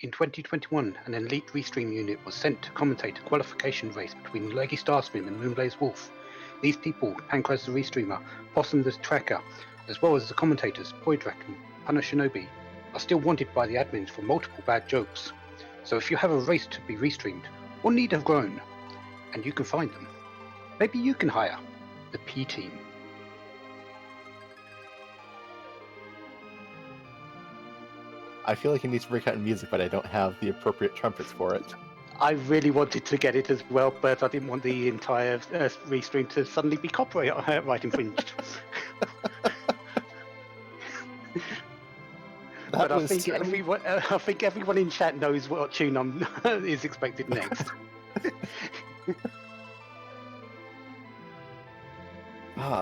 In 2021, an elite restream unit was sent to commentate a qualification race between Leggystarscream and moonblazewolf. These people, Pancras the restreamer, Possum the tracker, as well as the commentators Poydrak and Punishinobi, are still wanted by the admins for multiple bad jokes. So if you have a race to be restreamed, or need have grown, and you can find them, maybe you can hire the P team. I feel like it needs to break out in music, but I don't have the appropriate trumpets for it. I really wanted to get it as well, but I didn't want the entire restream to suddenly be copyright infringed. But I think everyone in chat knows what tune is expected next.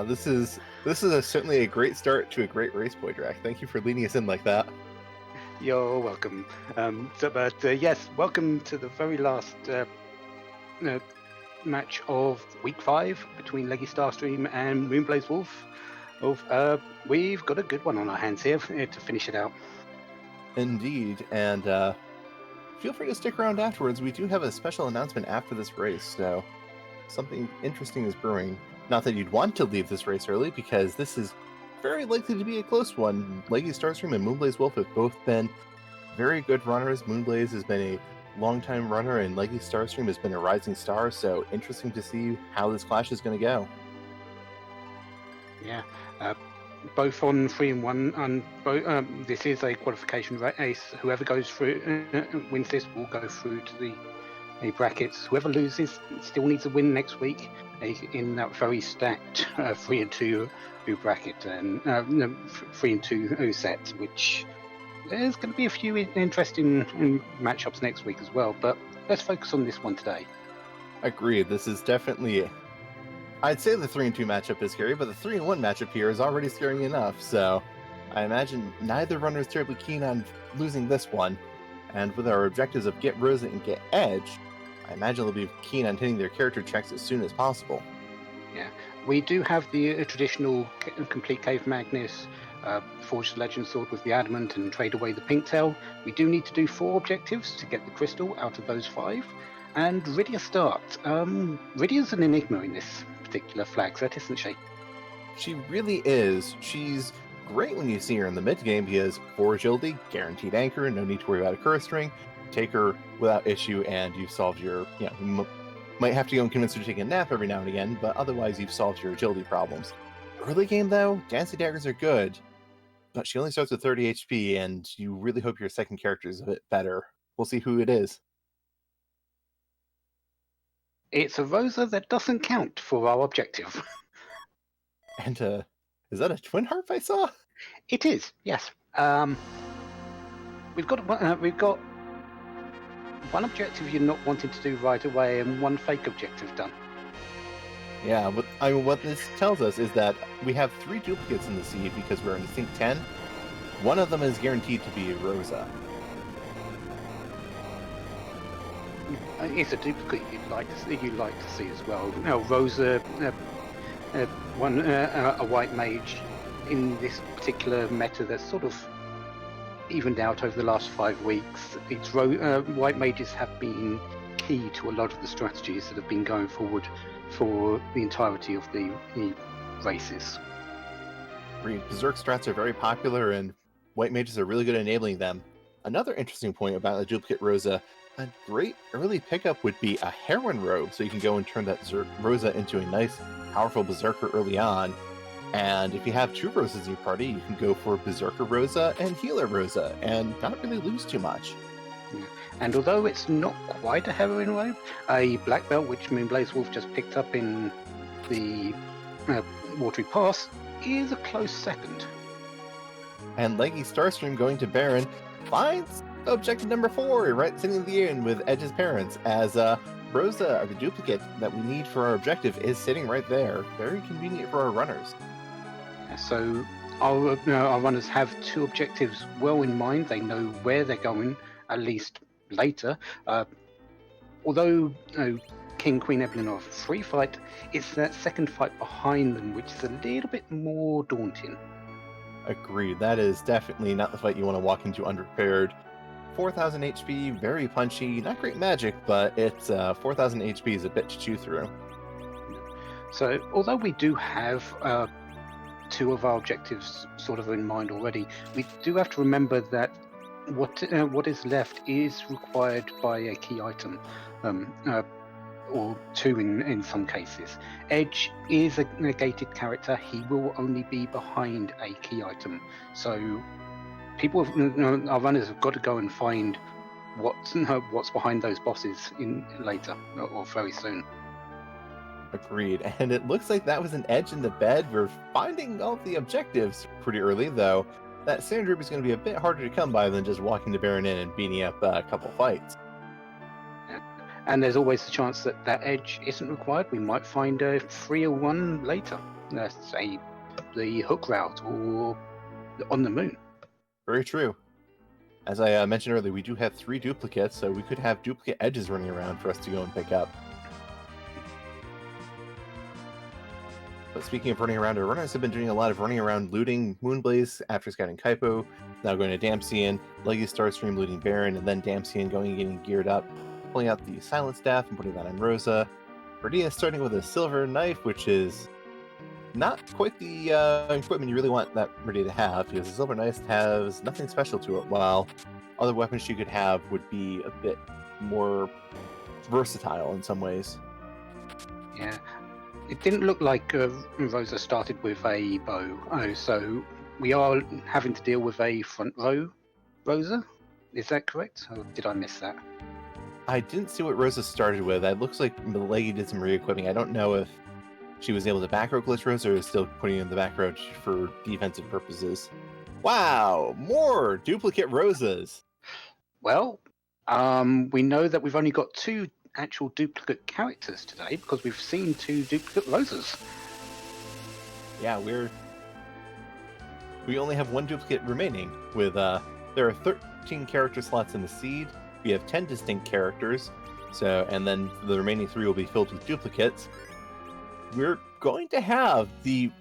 This is certainly a great start to a great race, Poydrak. Thank you for leading us in like that. You're welcome. Yes, welcome to the very last match of week 5 between leggystarscream and moonblazewolf. We've got a good one on our hands here to finish it out. Indeed, and feel free to stick around afterwards. We do have a special announcement after this race, so something interesting is brewing. Not that you'd want to leave this race early, because this is very likely to be a close one. leggystarscream and moonblazewolf have both been very good runners. Moonblaze has been a long-time runner, and leggystarscream has been a rising star, so interesting to see how this clash is going to go. Yeah, both on 3 and 1, and this is a qualification race. Whoever goes through, wins this, will go through to the brackets. Whoever loses still needs a win next week in that very stacked 3 and 2 bracket and 3 and 2 set, which there's going to be a few interesting matchups next week as well. But let's focus on this one today. Agreed. This is definitely, I'd say the 3 and 2 matchup is scary, but the 3 and 1 matchup here is already scary enough. So I imagine neither runner is terribly keen on losing this one. And with our objectives of get Rosa and get Edge, I imagine they'll be keen on hitting their character checks as soon as possible. Yeah, we do have the traditional complete Cave Magnus, forge the Legend Sword with the Adamant and trade away the Pinktail. We do need to do 4 objectives to get the crystal out of those 5. And Rydia starts. Rydia's an enigma in this particular flag set, isn't she? She really is. She's great when you see her in the mid-game because Forge Ildi, guaranteed anchor, no need to worry about a curse string. Take her without issue and you've solved your, you might have to go and convince her to take a nap every now and again, but otherwise you've solved your agility problems. Early game though, Dancing Daggers are good, but she only starts with 30 HP and you really hope your second character is a bit better. We'll see who it is. It's a Rosa that doesn't count for our objective. And is that a twin harp I saw? It is, yes. We've got one objective you're not wanting to do right away and one fake objective done. Yeah, what this tells us is that we have 3 duplicates in the seed because we're in the Sync 10. One of them is guaranteed to be Rosa. It's a duplicate you'd like to see as well. Now, Rosa, a white mage in this particular meta that's sort of evened out over the last 5 weeks. White mages have been key to a lot of the strategies that have been going forward for the entirety of the races. Berserk strats are very popular and white mages are really good at enabling them. Another interesting point about the duplicate Rosa, a great early pickup would be a heroine robe, so you can go and turn that Rosa into a nice, powerful berserker early on. And if you have 2 Rosas in your party, you can go for Berserker Rosa and Healer Rosa, and not really lose too much. Yeah. And although it's not quite a heroine robe, a black belt, which moonblazewolf just picked up in the Watery Pass, is a close second. And leggystarscream going to Baron finds objective number 4, right sitting at the end with Edge's parents, as Rosa, the duplicate that we need for our objective, is sitting right there. Very convenient for our runners. So our runners have 2 objectives well in mind. They know where they're going, at least later. Although King, Queen, Evelyn are free fight, it's that second fight behind them which is a little bit more daunting. Agreed. That is definitely not the fight you want to walk into unprepared. 4,000 HP, very punchy, not great magic, but it's 4,000 HP is a bit to chew through. So, although we do have two of our objectives sort of in mind already, we do have to remember that what is left is required by a key item, or two in some cases. Edge is a negated character. He will only be behind a key item. So people, our runners have got to go and find what's behind those bosses in later or very soon. Agreed. And it looks like that was an edge in the bed. We're finding all the objectives pretty early, though. That Sand Group is going to be a bit harder to come by than just walking the Baron in and beating up a couple fights. Yeah. And there's always the chance that that edge isn't required. We might find a 301 later, say the hook route or on the moon. Very true. As I mentioned earlier, we do have 3 duplicates, so we could have duplicate edges running around for us to go and pick up. But speaking of running around, our runners have been doing a lot of running around looting Moonblaze after scouting Kaipo, now going to Damsian, leggystarscream looting Baron, and then Damsian going and getting geared up, pulling out the Silent Staff and putting that on Rosa. Radia starting with a silver knife, which is not quite the equipment you really want that Radia to have, because the silver knife has nothing special to it, while other weapons she could have would be a bit more versatile in some ways. Yeah. It didn't look like Rosa started with a bow, so we are having to deal with a front row Rosa. Is that correct? Or did I miss that? I didn't see what Rosa started with. It looks like Leggy did some re-equipping. I don't know if she was able to back row glitch Rosa or is still putting in the back row for defensive purposes. Wow, more duplicate Rosas. Well, we know that we've only got 2 actual duplicate characters today because we've seen 2 duplicate Rosas. Yeah, we only have 1 duplicate remaining. With there are 13 character slots in the seed. We have 10 distinct characters, and then the remaining 3 will be filled with duplicates. We're going to have the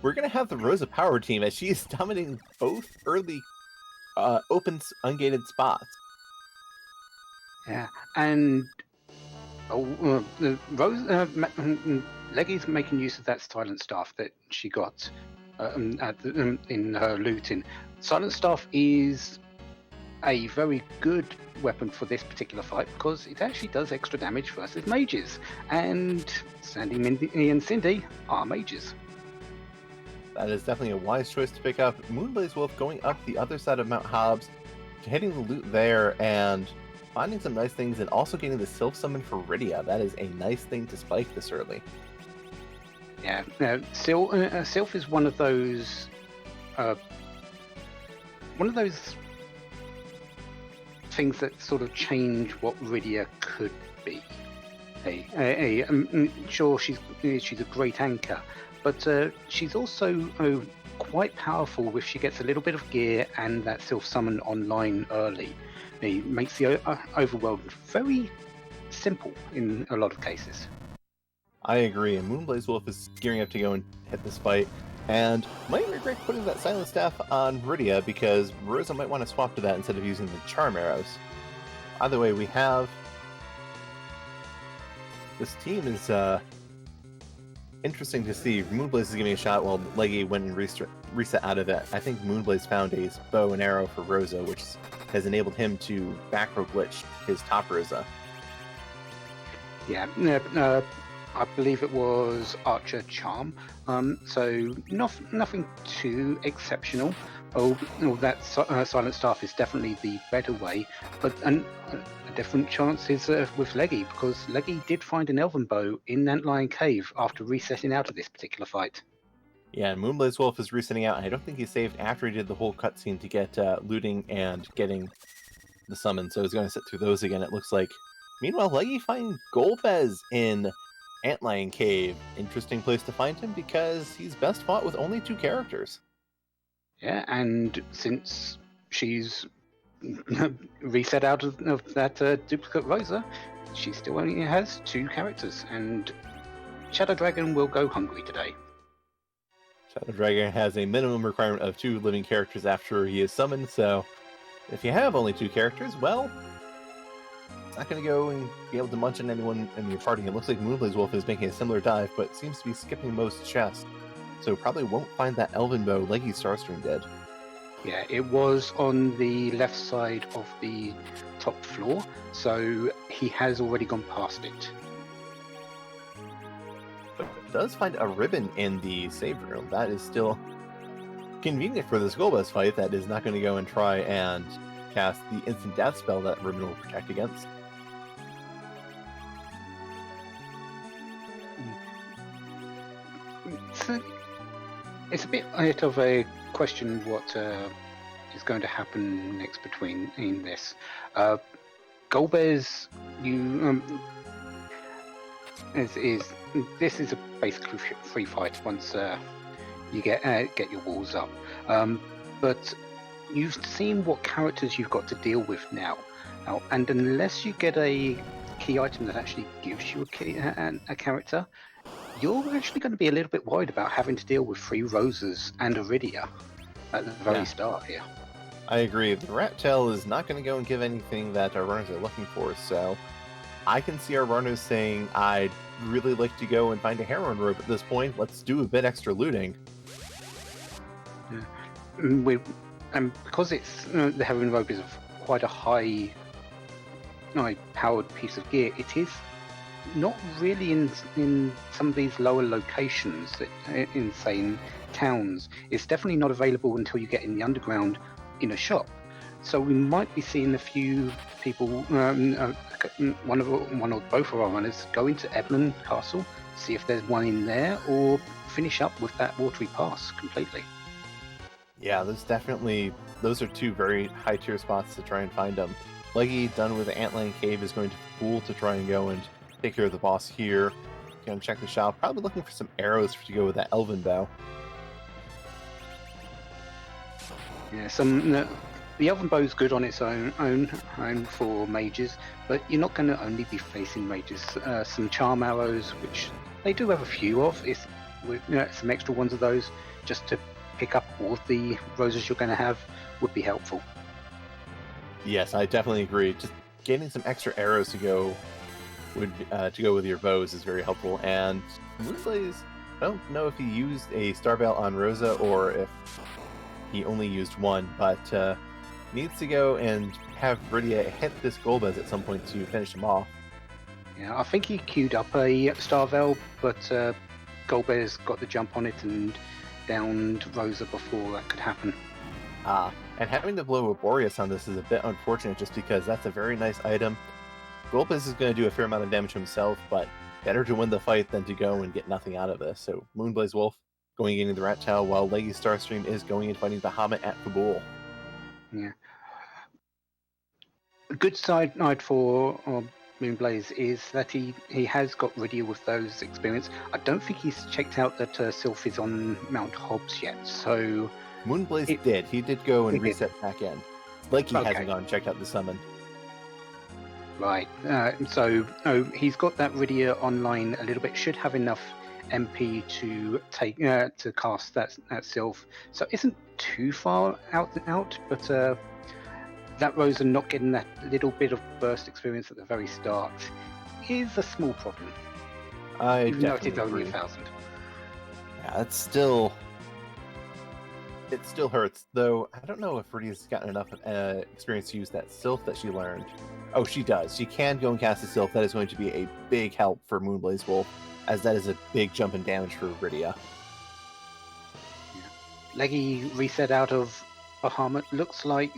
Rosa power team as she is dominating both early open ungated spots. Yeah, and Leggy's making use of that Silent Staff that she got in her looting. Silent Staff is a very good weapon for this particular fight because it actually does extra damage versus mages, and Sandy, Mindy, and Cindy are mages. That is definitely a wise choice to pick up. Moonblazewolf going up the other side of Mount Hobbs, hitting the loot there, and finding some nice things, and also getting the Sylph Summon for Rydia. That is a nice thing to spike this early. Yeah, Sylph is one of those things that sort of change what Rydia could be. Sure, she's a great anchor, but she's also quite powerful if she gets a little bit of gear and that Sylph Summon online early. It makes the overworld very simple in a lot of cases. I agree, and Moonblazewolf is gearing up to go and hit this fight, and might regret putting that Silent Staff on Rydia because Rosa might want to swap to that instead of using the Charm Arrows. Either way, we have... This team is interesting to see. Moonblaze is giving a shot while Leggy went and reset out of it. I think Moonblaze found a bow and arrow for Rosa, which has enabled him to back row glitch his top Rosa. Yeah, I believe it was Archer Charm, so nothing too exceptional. That Silent Staff is definitely the better way, but a different chance is with Leggy, because Leggy did find an Elven Bow in Antlion Cave after resetting out of this particular fight. Yeah, and Moonblazewolf is resetting out, and I don't think he saved after he did the whole cutscene to get looting and getting the summon, so he's going to sit through those again, it looks like. Meanwhile, Leggy finds Golbez in Antlion Cave. Interesting place to find him because he's best fought with only 2 characters. Yeah, and since she's reset out of that duplicate Rosa, she still only has 2 characters, and Shadow Dragon will go hungry today. Shadow Dragon has a minimum requirement of 2 living characters after he is summoned, so If you have only 2 characters, well, it's not going to go and be able to munch on anyone in your party. It looks like moonblazewolf is making a similar dive, but seems to be skipping most chests. So probably won't find that elven bow leggystarscream did. Yeah, it was on the left side of the top floor, so he has already gone past it. But does find a ribbon in the save room. That is still convenient for this Golbez fight. That is not going to go and try and cast the instant death spell that ribbon will protect against. It's a bit of a question what is going to happen next in this. Golbez, this is a basically free fight once you get your walls up. But you've seen what characters you've got to deal with now, and unless you get a key item that actually gives you a character, you're actually going to be a little bit worried about having to deal with 3 Roses and Iridia at the very start here. I agree. The rat tail is not going to go and give anything that our runners are looking for, so I can see our runners saying, I'd really like to go and find a heroin robe at this point. Let's do a bit extra looting. Yeah. And because it's the heroin robe is quite a high powered piece of gear, it is not really in some of these lower locations, in say towns. It's definitely not available until you get in the underground in a shop. So we might be seeing a few people, one or both of our runners, go into Eblan Castle, see if there's one in there, or finish up with that watery pass completely. Yeah, those are 2 very high tier spots to try and find them. Leggy, done with the Antlion Cave, is going to Pool to try and go and take care of the boss here. Gonna check the shop. Probably looking for some arrows to go with that elven bow. Yeah, the elven bow is good on its own for mages, but you're not going to only be facing mages. Some charm arrows, which they do have a few of, some extra ones of those, just to pick up all of the roses you're going to have, would be helpful. Yes, I definitely agree. Just getting some extra arrows to go with your bows is very helpful. And Moonblaze, I don't know if he used a Star Veil on Rosa or if he only used one, but needs to go and have Rydia hit this Golbez at some point to finish him off. Yeah, I think he queued up a Star Veil, but Golbez got the jump on it and downed Rosa before that could happen. And having to blow a Boreas on this is a bit unfortunate just because that's a very nice item. Golbez is going to do a fair amount of damage himself, but better to win the fight than to go and get nothing out of this. So Moonblazewolf going into the Rat Tail, while leggystarscream is going and fighting Bahamut at Kabul. Yeah. A good side note for Moonblaze is that he has got Rydia with those experience. I don't think he's checked out that Sylph is on Mount Hobbs yet, so... Moonblaze did. He did go and reset back in. Like he hasn't gone and checked out the summon. Right. So he's got that Rydia online a little bit. Should have enough MP to take to cast that Sylph. So it isn't too far out, but that Rosa not getting that little bit of burst experience at the very start is a small problem. Even though it is only 1,000. Yeah, it still hurts, though. I don't know if Rydia's gotten enough experience to use that Sylph that she learned. Oh, she does. She can go and cast a Sylph. That is going to be a big help for Moonblazewolf, as that is a big jump in damage for Rydia. Yeah. Leggy reset out of Bahamut. Looks like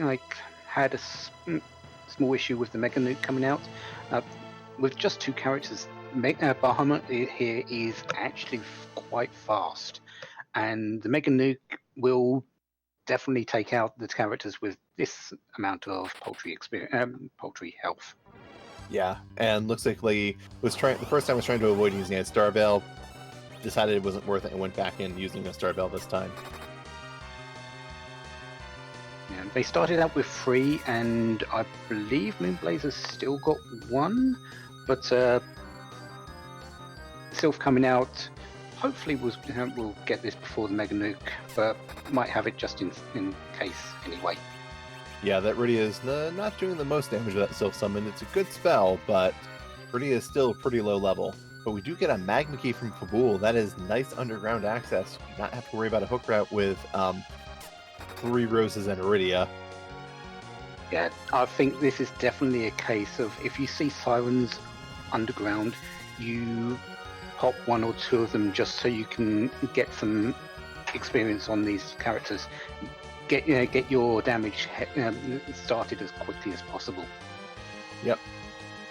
had a small issue with the Mega Nuke coming out. With just 2 characters, Bahamut here is actually quite fast, and the Mega Nuke will definitely take out the characters with this amount of poultry health. Yeah, and looks like Leggy was trying. The first time was trying to avoid using a Star Veil, decided it wasn't worth it, and went back in using a Star Veil this time. Yeah, they started out with 3, and I believe Moonblaze has still got 1, but Sylph coming out. Hopefully we'll get this before the Mega Nuke, but might have it just in case anyway. Yeah, that Rydia is not doing the most damage with that Self Summon. It's a good spell, but Rydia is still pretty low level. But we do get a Magma Key from Kabul. That is nice underground access. You do not have to worry about a hook route with 3 Roses and Rydia. Yeah, I think this is definitely a case of if you see sirens underground, you pop 1 or 2 of them just so you can get some experience on these characters. Get your damage started as quickly as possible. Yep.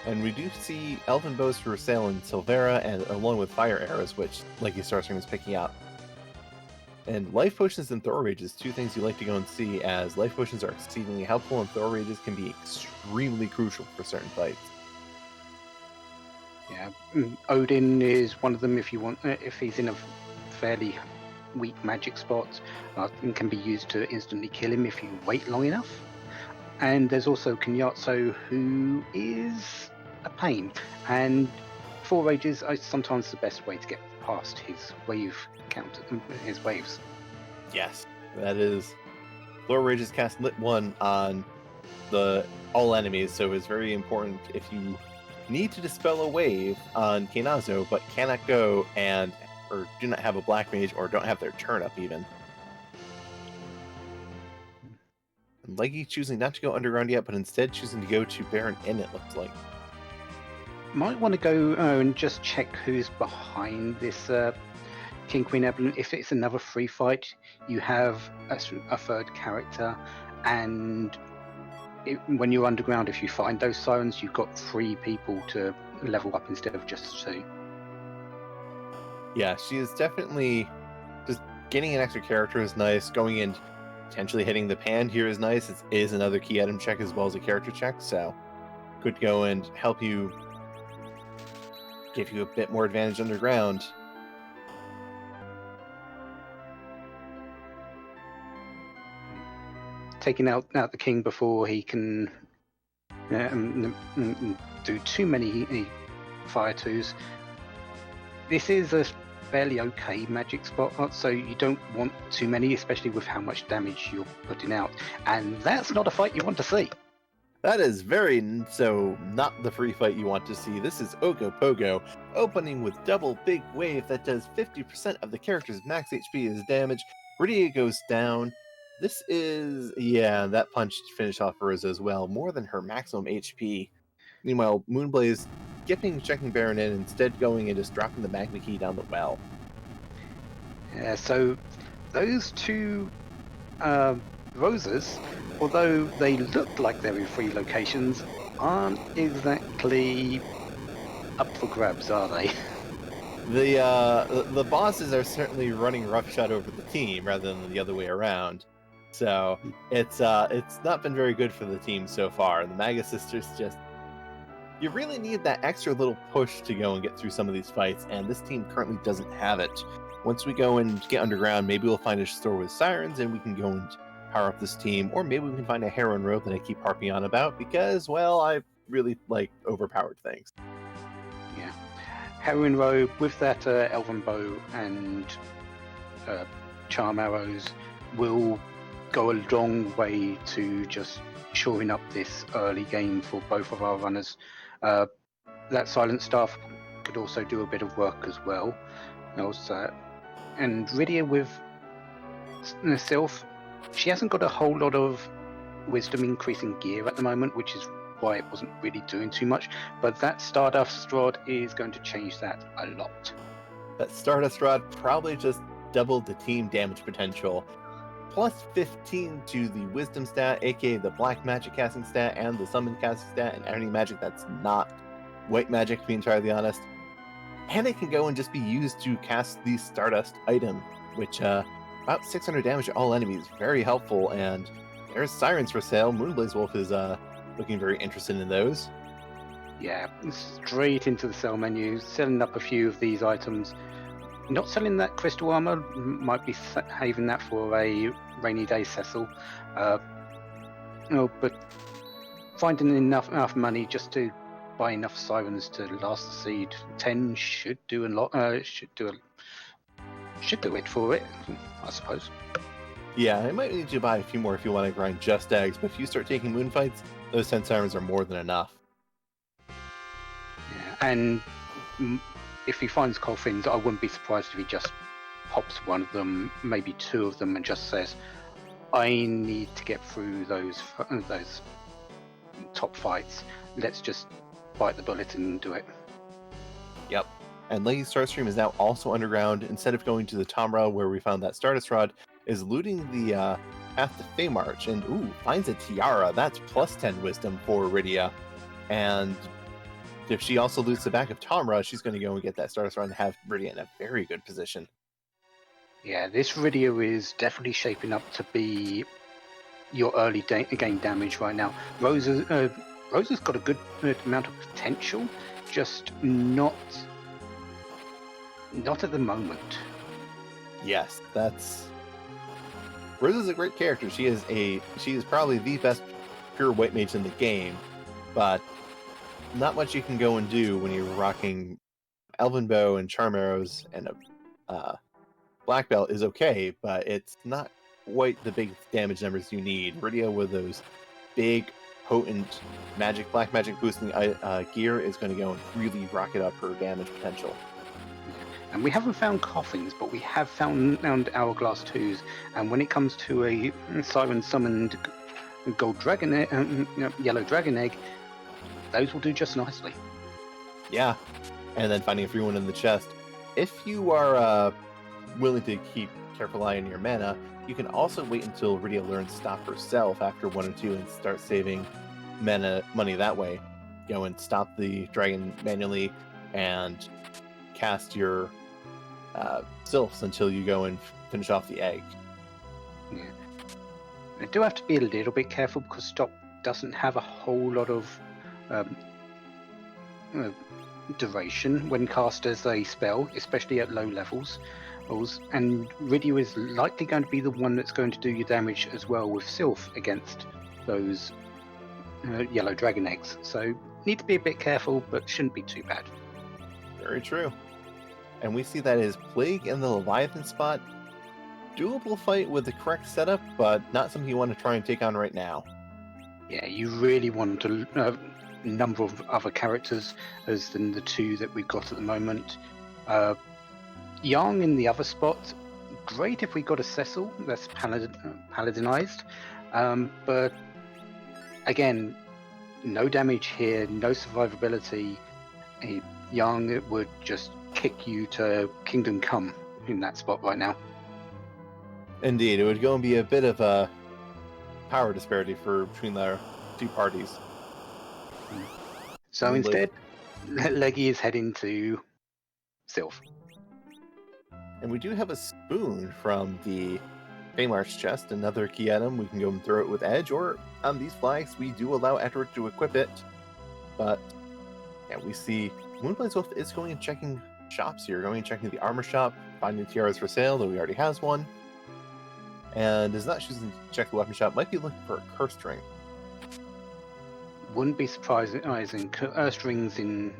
And we do see Elven Bows for sale in Silvera, and along with Fire Arrows, which leggystarscream is picking out. And Life Potions and Throw Rages, 2 things you like to go and see, as Life Potions are exceedingly helpful and Throw Rages can be extremely crucial for certain fights. Yeah, Odin is one of them if you want. If he's in a fairly weak magic spot, and can be used to instantly kill him if you wait long enough. And there's also Kunyatso, who is a pain, and Throw Rages are sometimes the best way to get past his wave counter, his waves. Yes, that is. Throw Rages cast Lit 1 on all enemies, so it's very important if you need to dispel a wave on Keinazo, but cannot go or do not have a Black Mage, or don't have their turn up even. And Leggy choosing not to go underground yet, but instead choosing to go to Baron Inn, it looks like. Might want to go and just check who's behind this King Queen Evelyn. If it's another free fight, you have a 3rd character, and when you're underground, if you find those sirens, you've got 3 people to level up instead of just 2. Yeah, she is definitely just getting an extra character is nice. Going in, potentially hitting the pan here is nice. It is another key item check as well as a character check, so could go and help you, give you a bit more advantage underground. Taking out the king before he can do too many fire 2s. This is a fairly okay magic spot, so you don't want too many, especially with how much damage you're putting out. And that's not a fight you want to see. That is very so not the free fight you want to see. This is Ogopogo, opening with double big wave that does 50% of the character's max HP as damage. Rydia goes down. This is, yeah, that punch finished off Rosa as well, more than her maximum HP. Meanwhile, Moonblaze checking Baron in, instead going and just dropping the Magma Key down the well. Yeah, so those 2 Roses, although they look like they're in 3 locations, aren't exactly up for grabs, are they? The bosses are certainly running roughshod over the team rather than the other way around. So it's not been very good for the team so far. The Maga Sisters just, you really need that extra little push to go and get through some of these fights, and this team currently doesn't have it. Once we go and get underground, maybe we'll find a store with sirens and we can go and power up this team, or maybe we can find a Heron Road that I keep harping on about because, well, I really like overpowered things. Yeah. Heron Road with that Elven Bow and Charm Arrows will go a long way to just shoring up this early game for both of our runners. That Silent Staff could also do a bit of work as well. And Rydia with Sylph, she hasn't got a whole lot of wisdom increasing gear at the moment, which is why it wasn't really doing too much. But that Stardust Rod is going to change that a lot. That Stardust Rod probably just doubled the team damage potential. Plus 15 to the Wisdom stat, aka the Black Magic casting stat, and the Summon casting stat, and any magic that's not white magic, to be entirely honest. And it can go and just be used to cast the Stardust item, which about 600 damage to all enemies. Very helpful, and there's Sirens for sale. Moonblazewolf is looking very interested in those. Yeah, straight into the sell menu, selling up a few of these items. Not selling that crystal armor, might be having that for a rainy day Cecil. But finding enough money just to buy enough sirens to last the seed 10 should do a lot. Should do it for it, I suppose. Yeah, I might need you to buy a few more if you want to grind just eggs, but if you start taking moon fights, those 10 sirens are more than enough. Yeah. And if he finds coffins, I wouldn't be surprised if he just pops one of them, maybe two of them, and just says, "I need to get through those top fights. Let's just bite the bullet and do it." Yep. And leggystarscream is now also underground. Instead of going to the Tomra where we found that Stardust Rod, is looting the path to Feymarch, and finds a tiara. That's plus 10 wisdom for Rydia. And if she also loots the back of Tomra, she's going to go and get that Stardust Rod and have Rydia in a very good position. Yeah, this video is definitely shaping up to be your early game damage right now. Rosa's got a good amount of potential, just not at the moment. Yes, that's... Rosa's a great character. She is probably the best pure white mage in the game, but not much you can go and do when you're rocking Elven Bow and Charm Arrows, and a Black Belt is okay, but it's not quite the big damage numbers you need. Rydia with those big, potent black magic boosting gear is going to go and really rocket up her damage potential. And we haven't found coffins, but we have found Hourglass 2s. And when it comes to a Siren summoned gold dragon, yellow dragon egg, those will do just nicely. Yeah, and then finding a free one in the chest. If you are willing to keep careful eye on your mana, you can also wait until Rydia learns Stop herself after 1 and 2 and start saving money that way. Go and stop the dragon manually and cast your sylphs until you go and finish off the egg. Yeah. I do have to be a little bit careful because Stop doesn't have a whole lot of duration when cast as a spell, especially at low levels. And Rydia is likely going to be the one that's going to do your damage as well with Sylph against those yellow dragon eggs. So need to be a bit careful, but shouldn't be too bad. Very true. And we see that is Plague in the Leviathan spot. Doable fight with the correct setup, but not something you want to try and take on right now. Yeah, you really want a number of other characters as than the two that we've got at the moment. Yang in the other spot, great if we got a Cecil that's paladinized, but again, no damage here, no survivability. Yang would just kick you to Kingdom Come in that spot right now. Indeed, it would go and be a bit of a power disparity between the two parties. So instead, Leggy is heading to Sylph. And we do have a spoon from the Feymarch chest, another key item. We can go and throw it with edge, or on these flags, we do allow Edward to equip it. But yeah, we see moonblazewolf is going and checking shops here, going and checking the armor shop, finding tiaras for sale, though he already has one. And is not choosing to check the weapon shop, might be looking for a cursed ring. Wouldn't be surprising. Cursed rings in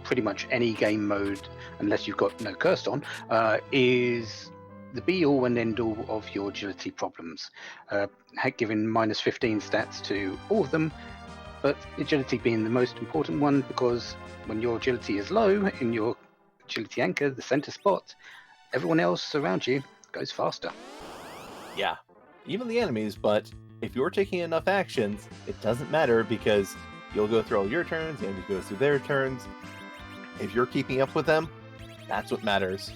pretty much any game mode, unless you've got no cursed on, is the be-all and end-all of your agility problems. Giving minus 15 stats to all of them, but agility being the most important one, because when your agility is low in your agility anchor, the center spot, everyone else around you goes faster. Yeah, even the enemies, but if you're taking enough actions, it doesn't matter because you'll go through all your turns, Andy goes through their turns. If you're keeping up with them, that's what matters.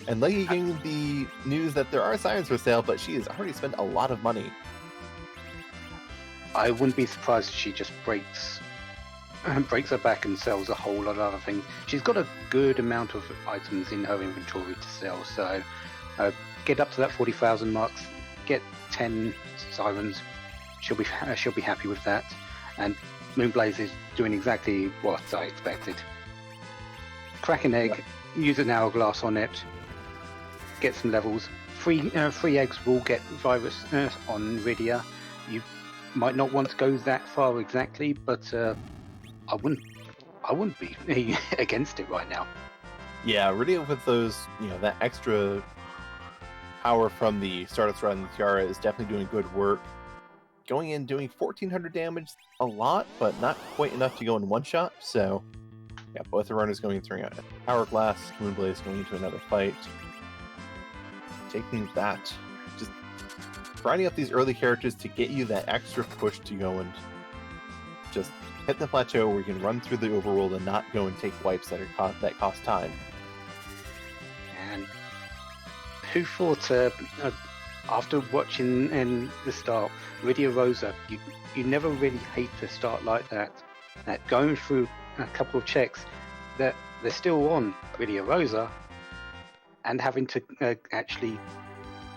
And Leggy getting the news that there are sirens for sale, but she has already spent a lot of money. I wouldn't be surprised if she just breaks her back and sells a whole lot of other things. She's got a good amount of items in her inventory to sell, so get up to that 40,000 mark, get 10 sirens, she'll be happy with that. And Moonblaze is doing exactly what I expected. Crack an egg, use an hourglass on it, get some levels. Free eggs will get virus on Rydia. You might not want to go that far exactly, but I wouldn't be against it right now. Yeah, Rydia with those, that extra power from the Stardust Rod and the Tiara is definitely doing good work. Going in, doing 1400 damage, a lot, but not quite enough to go in one shot. So, yeah, both the runners going through a Hourglass, Moonblaze going into another fight. Taking that, just grinding up these early characters to get you that extra push to go and just hit the plateau where you can run through the overworld and not go and take wipes that cost time. And who thought, after watching in the start, Rydia Rosa, you never really hate to start like that. That going through a couple of checks, that they're still on Rydia Rosa, and having to actually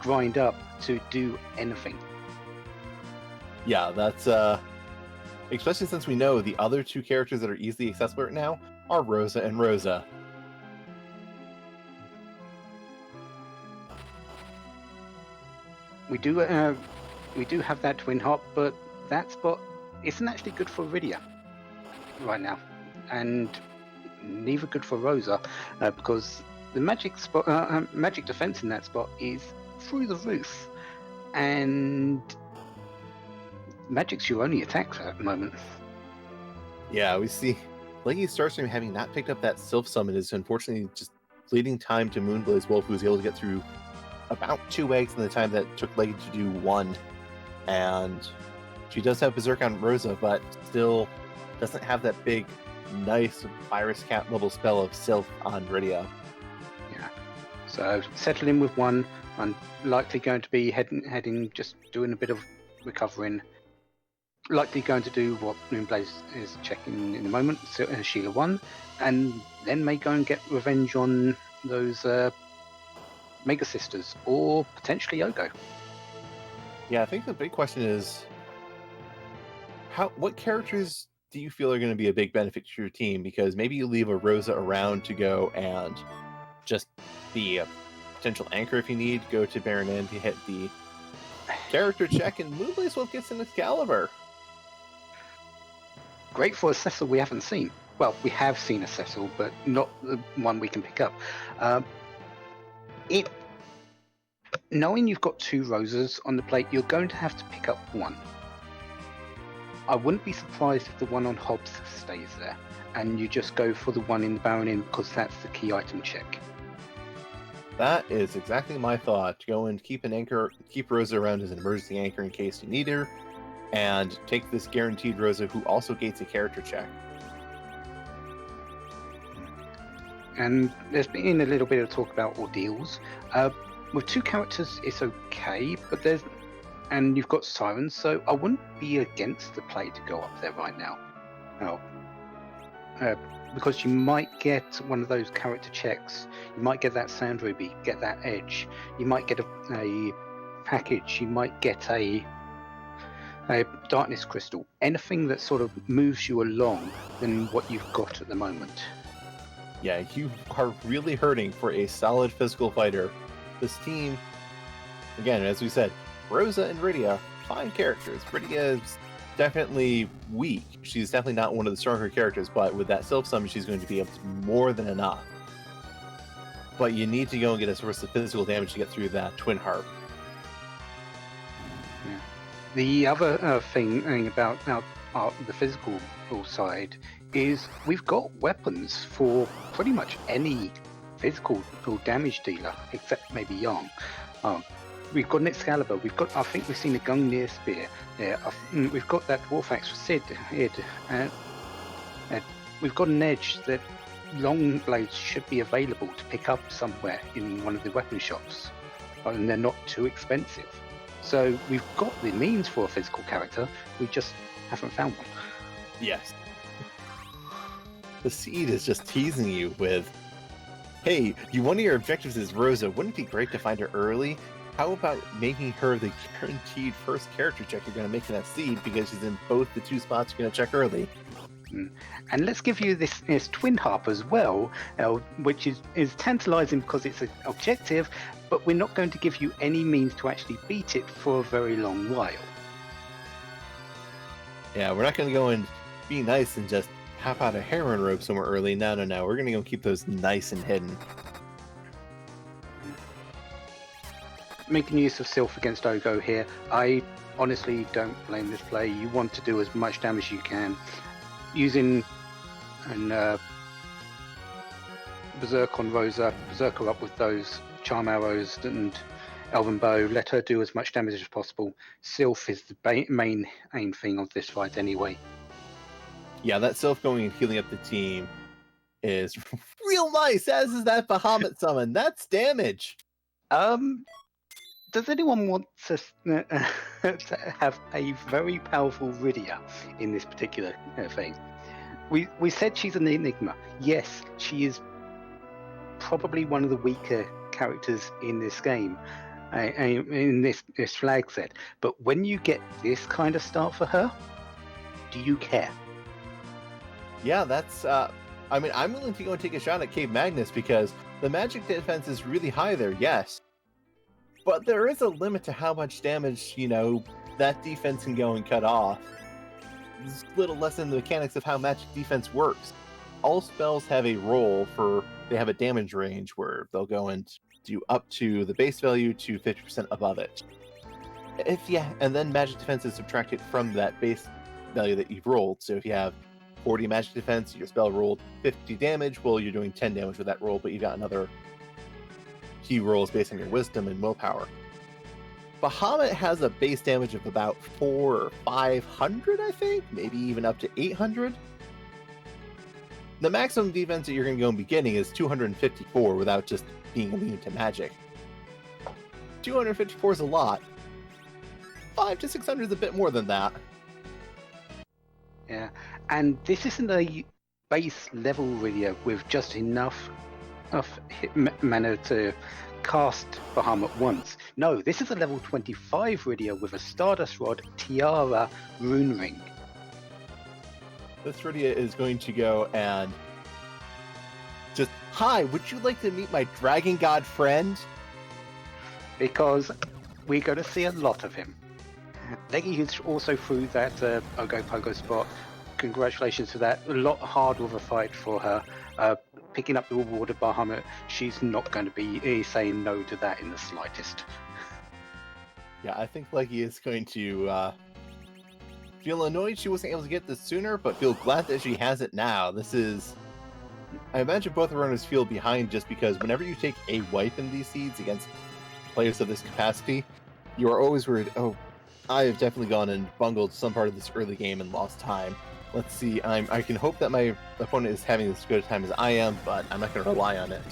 grind up to do anything. Yeah, that's especially since we know the other two characters that are easily accessible right now are Rosa and Rosa. We do have that twin hop, but that spot isn't actually good for Rydia right now, and neither good for Rosa, because the magic defense in that spot is through the roof, and magic's your only attack at the moment. Yeah, we see LeggyStarscream having not picked up that Sylph Summon is unfortunately just bleeding time to moonblazewolf, who's able to get through about 2 eggs in the time that took Leggy to do 1. And she does have Berserk on Rosa, but still doesn't have that big, nice Virus Cat level spell of Sylph on Rydia. Yeah. So settling with 1, I'm likely going to be heading just doing a bit of recovering. Likely going to do what Moonblaze is checking in a moment, Sheila 1, and then may go and get revenge on those Mega Sisters, or potentially Yogo. Yeah, I think the big question is, what characters do you feel are going to be a big benefit to your team? Because maybe you leave a Rosa around to go and just be a potential anchor if you need, go to Baron N to hit the character check, and moonblazewolf gets an Excalibur. Great for a Cecil we haven't seen. Well, we have seen a Cecil, but not the one we can pick up. Knowing you've got 2 Rosas on the plate, you're going to have to pick up 1. I wouldn't be surprised if the one on Hobbs stays there, and you just go for the one in the Baron Inn because that's the key item check. That is exactly my thought. Go and keep an anchor, keep Rosa around as an emergency anchor in case you need her, and take this guaranteed Rosa who also gates a character check. And there's been a little bit of talk about ordeals. With 2 characters, it's okay, but and you've got Sirens, so I wouldn't be against the play to go up there right now. Because you might get one of those character checks. You might get that Sand Ruby, get that Edge. You might get a package. You might get a Darkness Crystal. Anything that sort of moves you along than what you've got at the moment. Yeah, you are really hurting for a solid physical fighter. This team, again, as we said, Rosa and Rydia, fine characters. Rydia is definitely weak. She's definitely not one of the stronger characters, but with that Sylph Summon, she's going to be able to more than enough. But you need to go and get a source of physical damage to get through that Twin Harp. Yeah. The other thing about the physical side is we've got weapons for pretty much any physical damage dealer, except maybe Yang. We've got an Excalibur. I think we've seen a Gungnir Spear. Yeah, we've got that Dwarf Axe for Sid. We've got an Edge that long blades should be available to pick up somewhere in one of the weapon shops, and they're not too expensive. So we've got the means for a physical character. We just haven't found one. Yes. The seed is just teasing you with, hey, one of your objectives is Rosa. Wouldn't it be great to find her early? How about making her the guaranteed first character check you're going to make in that seed because she's in both the 2 spots you're going to check early? And let's give you this Twin Harp as well, which is tantalizing because it's an objective, but we're not going to give you any means to actually beat it for a very long while. Yeah, we're not going to go and be nice and just hop out a heroin robe somewhere early. No. We're going to go keep those nice and hidden. making use of Sylph against Ogo here. I honestly don't blame this play. You want to do as much damage as you can. Using an Berserk on Rosa, Berserk her up with those Charm Arrows and Elven Bow. Let her do as much damage as possible. Sylph is the main aim thing of this fight anyway. Yeah, that Sylph going and healing up the team is real nice, as is that Bahamut summon. That's damage. Does anyone want to have a very powerful Rydia in this particular thing? We said she's an enigma. Yes, she is probably one of the weaker characters in this game, in this flag set. But when you get this kind of start for her, do you care? Yeah, that's... I mean, I'm willing to go and take a shot at Cave Magnus because the magic defense is really high there, yes. But there is a limit to how much damage, you know, that defense can go and cut off. It's a little less in the mechanics of how magic defense works. All spells have a role for... They have a damage range where they'll go and do up to the base value to 50% above it. And then magic defense is subtracted from that base value that you've rolled. So if you have 40 magic defense, your spell rolled 50 damage, well, you're doing 10 damage with that roll, but you got another key rolls based on your wisdom and willpower. Bahamut has a base damage of about 400 or 500, I think, maybe even up to 800. The maximum defense that you're going to go and be getting is 254 without just being immune to magic. 254 is a lot. 500 to 600 is a bit more than that. Yeah, and this isn't a base level Rydia with just enough of mana to cast Bahamut once. No, this is a level 25 Rydia with a Stardust Rod, Tiara, Rune Ring. This Rydia is going to go and just, hi, would you like to meet my Dragon God friend? Because we're going to see a lot of him. Leggy is also through that Ogo Pogo spot. Congratulations to that. A lot harder of a fight for her. Picking up the reward of Bahamut, she's not going to be saying no to that in the slightest. Yeah, I think Leggy is going to feel annoyed she wasn't able to get this sooner, but feel glad that she has it now. This is... I imagine both runners feel behind just because whenever you take a wipe in these seeds against players of this capacity, you are always worried, oh, I have definitely gone and bungled some part of this early game and lost time. Let's see, I can hope that my opponent is having as good a time as I am, but I'm not going to rely on it.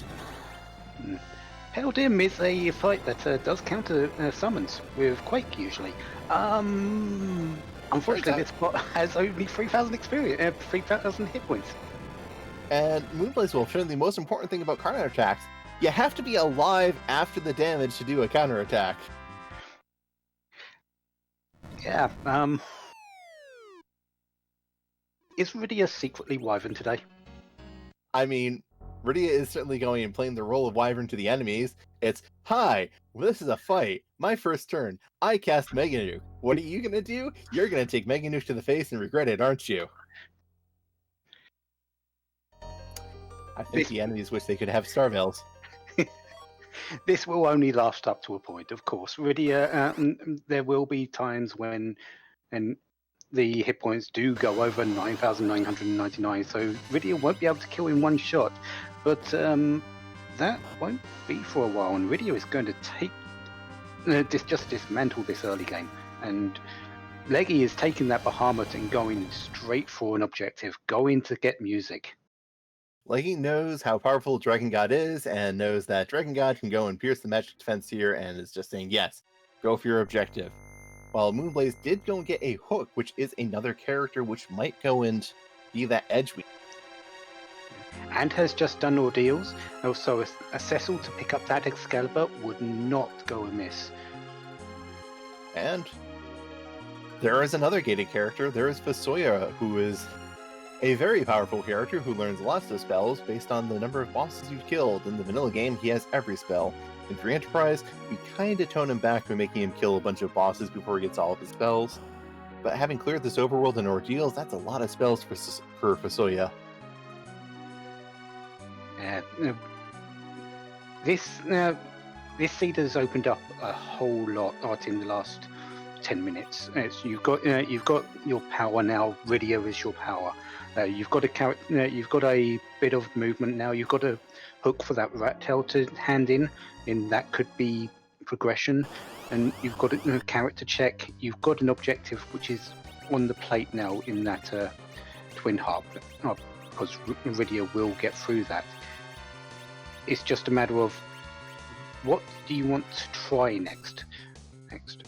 Heldim is a fight that does counter summons with Quake usually. Unfortunately, this spot has only 3,000 experience, 3,000 hit points. And Moonblazewolf showing the most important thing about counterattacks. You have to be alive after the damage to do a counterattack. Yeah, is Rydia secretly Wyvern today? I mean, Rydia is certainly going and playing the role of Wyvern to the enemies. It's, hi, well, this is a fight. My first turn. I cast Mega Nuke. What are you going to do? You're going to take Mega Nuke to the face and regret it, aren't you? I think the enemies wish they could have Starveils. This will only last up to a point, of course. Rydia, there will be times when the hit points do go over 9,999, so Rydia won't be able to kill in one shot. But that won't be for a while, and Rydia is going to take just dismantle this early game. And Leggy is taking that Bahamut and going straight for an objective, going to get music. Leggy knows how powerful Dragon God is, and knows that Dragon God can go and pierce the magic defense here, and is just saying, yes, go for your objective. While Moonblaze did go and get a hook, which is another character which might go and be that edge week. And has just done ordeals. Also, a Cecil to pick up that Excalibur would not go amiss. And there is another gated character. There is Fasoya, who is a very powerful character who learns lots of spells based on the number of bosses you've killed. In the vanilla game, he has every spell. In Free Enterprise, we kind of tone him back by making him kill a bunch of bosses before he gets all of his spells. But having cleared this overworld and ordeals, that's a lot of spells for Fasoya. This this seed has opened up a whole lot in the last 10 minutes. You've got your power now. Radio is your power. You've got a bit of movement now. You've got a hook for that rat tail to hand in that could be progression, and you've got a character check. You've got an objective which is on the plate now in that twin harp, because Radio will get through that. It's just a matter of what do you want to try next.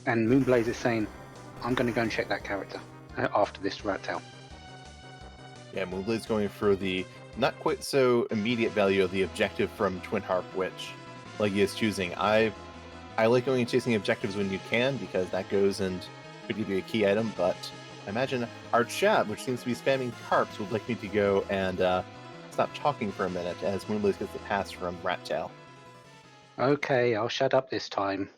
And Moonblaze is saying, I'm going to go and check that character after this rat tail. Yeah, Moonblaze going for the not quite so immediate value of the objective from Twin Harp, which Leggy is choosing. I like going and chasing objectives when you can, because that goes and could give you a key item, but I imagine our chat, which seems to be spamming harps, would like me to go and stop talking for a minute as Moonblaze gets the pass from Rat Tail. Okay, I'll shut up this time.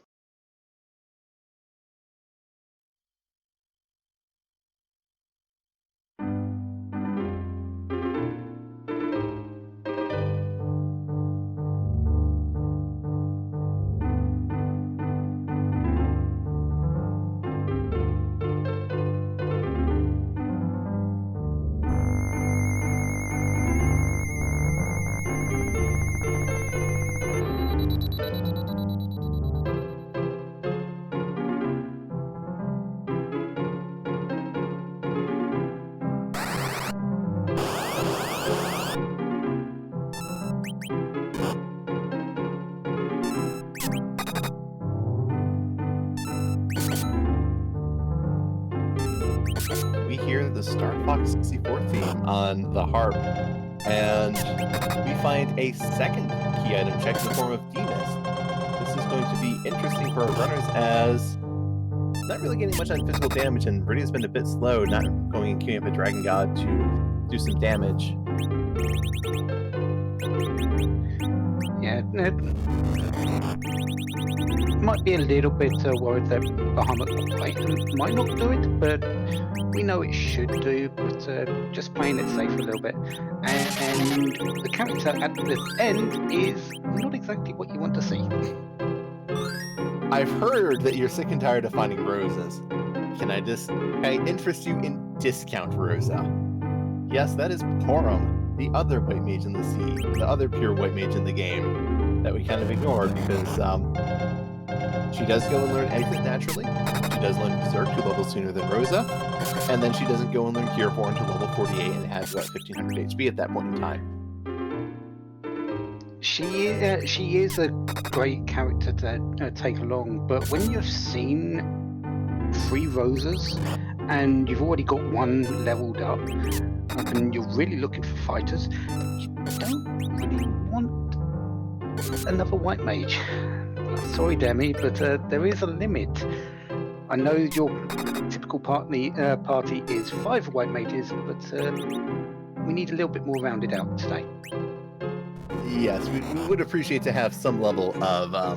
We hear the Star Fox 64 theme on the harp, and we find a second key item check in the form of D-Mist. This is going to be interesting for our runners, as not really getting much on physical damage, and Radio's been a bit slow, not going and queuing up a Dragon God to do some damage. Yeah, might be a little bit worried that Bahamut might not do it, but we know it should do, but just playing it safe a little bit. And the character at the end is not exactly what you want to see. I've heard that you're sick and tired of finding roses. Can I interest you in Discount Rosa? Yes, that is Porum, the other white mage in the sea, the other pure white mage in the game that we kind of ignored because she does go and learn Exit naturally. She does learn Berserk 2 levels sooner than Rosa, and then she doesn't go and learn Cure 4 until level 48 and has about 1500 HP at that point in time. She is a great character to take along, but when you've seen 3 roses and you've already got 1 leveled up, and you're really looking for fighters, you don't really want another white mage. Sorry, Demi, but there is a limit. I know your typical party is 5 white mages, but we need a little bit more rounded out today. Yes, we would appreciate to have some level of a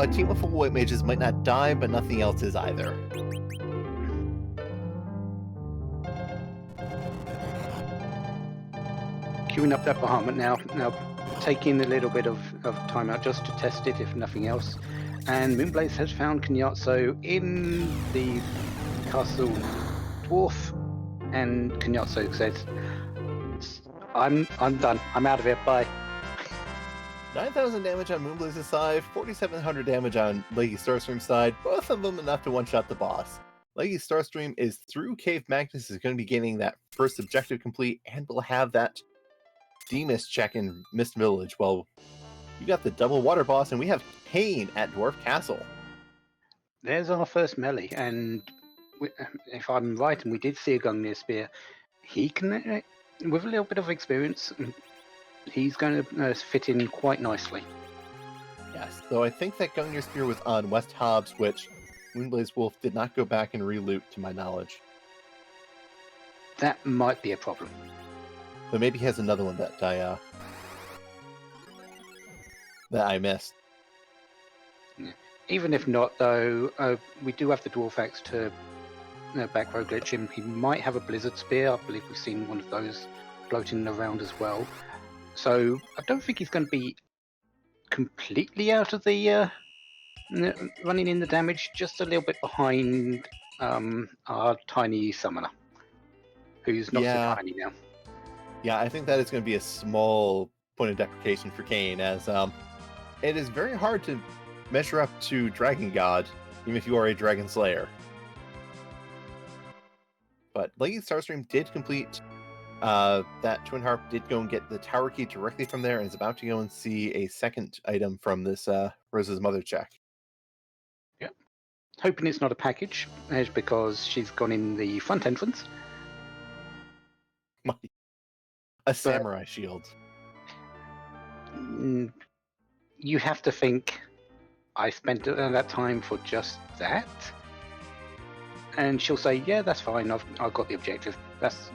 team of 4 white mages might not die, but nothing else is either. Queuing up that Bahamut now taking a little bit of time out just to test it, if nothing else. And Moonblaze has found Kenyatso in the castle dwarf, and Kenyatso says, I'm done. I'm out of here. Bye. 9,000 damage on Moonblaze's side, 4,700 damage on LaliHo's side, both of them enough to one-shot the boss. LaliHo's Starstream is through Cave Magnus, is going to be getting that first objective complete, and will have that D-Mist check in Mist Village. Well, you got the double water boss, and we have Pain at Dwarf Castle. There's our first melee, and if I'm right, and we did see a Gungnir Spear, he can, with a little bit of experience, he's going to fit in quite nicely. Yes, though I think that Gungnir Spear was on West Hobbs, which Moonblazewolf did not go back and reloot, to my knowledge. That might be a problem. But maybe he has another one that I missed. Yeah. Even if not, though, we do have the Dwarf Axe to back row glitch him. He might have a Blizzard Spear. I believe we've seen one of those floating around as well. So I don't think he's going to be completely out of the running in the damage, just a little bit behind our tiny summoner, who's not so Yeah, tiny now. yeah, I think that is going to be a small point of deprecation for Kane, as it is very hard to measure up to Dragon God, even if you are a Dragon Slayer. But Leggy Starstream did complete that Twin Harp, did go and get the tower key directly from there, and is about to go and see a second item from this Rose's Mother check. Yeah. Hoping it's not a package, because she's gone in the front entrance. A samurai shield. You have to think, I spent that time for just that? And she'll say, yeah, that's fine, I've got the objective. That's